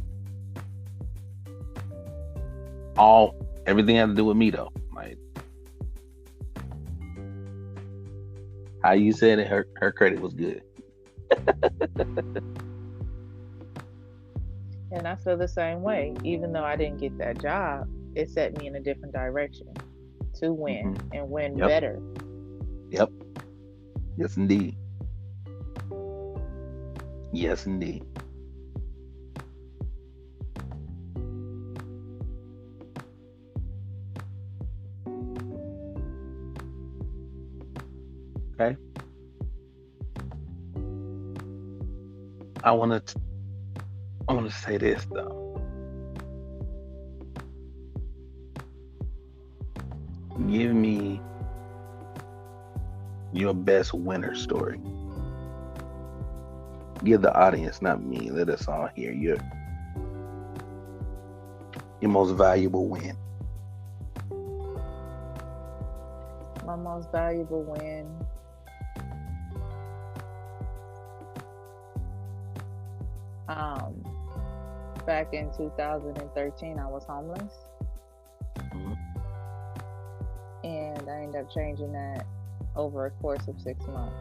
All everything had to do with me though. Like how you said it, her credit was good. And I feel the same way. Even though I didn't get that job, it set me in a different direction to Hmm. win and win Yep. better. Yep. Yes, indeed. Yes, indeed. Okay. I want to. I want to say this though. Give me your best winner story. Give the audience, not me. Let us all hear your most valuable win. My most valuable win, um, back in 2013, I was homeless, Mhm. and I ended up changing that over a course of 6 months.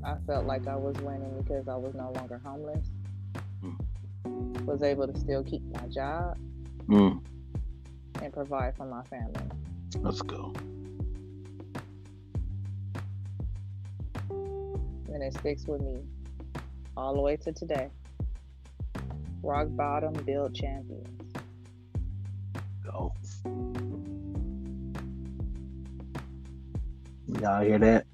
I felt like I was winning because I was no longer homeless, was able to still keep my job Mm, and provide for my family. let's go. And it sticks with me all the way to today. Rock bottom, build champions. Go. Y'all hear that?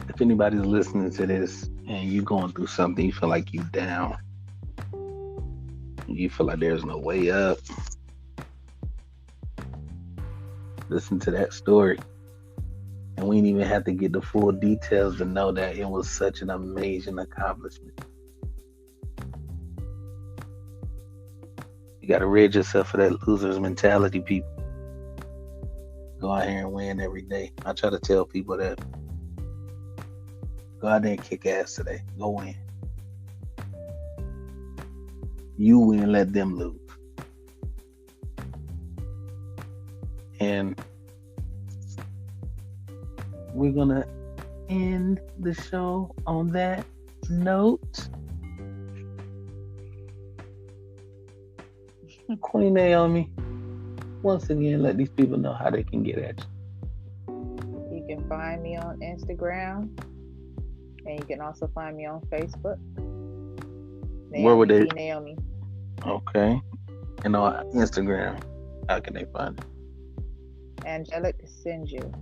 If anybody's listening to this and you going through something, you feel like you down, you feel like there's no way up, listen to that story. And we didn't even have to get the full details to know that it was such an amazing accomplishment. You got to rid yourself of that loser's mentality, people. Go out here and win every day. I try to tell people that. Go out there and kick ass today. Go win. You win, let them lose. And we're going to end the show on that note. Queen Naomi, once again, let these people know how they can get at you. You can find me on Instagram, and you can also find me on Facebook. Naomi Where would they? Naomi. Okay. And on Instagram, how can they find it? Angelic Sinju.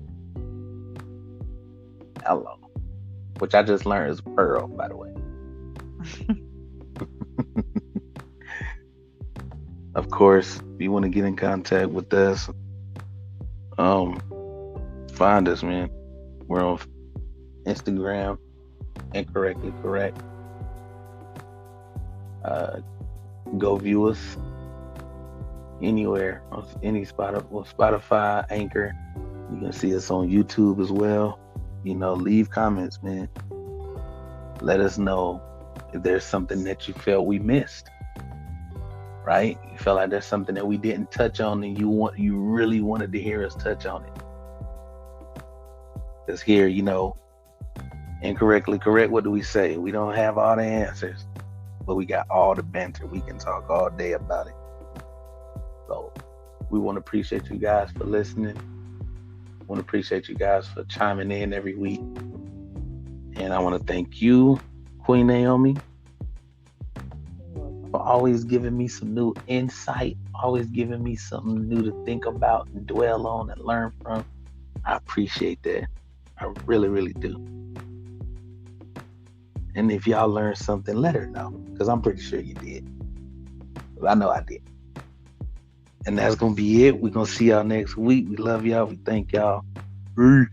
Hello. Which I just learned is Pearl, by the way. Of course, if you want to get in contact with us, find us, man. We're on Instagram, Incorrectly Correct. Go view us anywhere on any Spotify, Anchor. You can see us on YouTube as well. Leave comments, man. Let us know if there's something that you felt we missed. Right? You felt like there's something that we didn't touch on and you really wanted to hear us touch on it. Because here, Incorrectly Correct, what do we say? We don't have all the answers, but we got all the banter. We can talk all day about it. So we want to appreciate you guys for listening. Want to appreciate you guys for chiming in every week. And I want to thank you, Queen Naomi, for always giving me some new insight, always giving me something new to think about and dwell on and learn from. I appreciate that. I really, really do. And if y'all learned something, let her know, because I'm pretty sure you did. I know I did. And that's going to be it. We're going to see y'all next week. We love y'all. We thank y'all. Peace.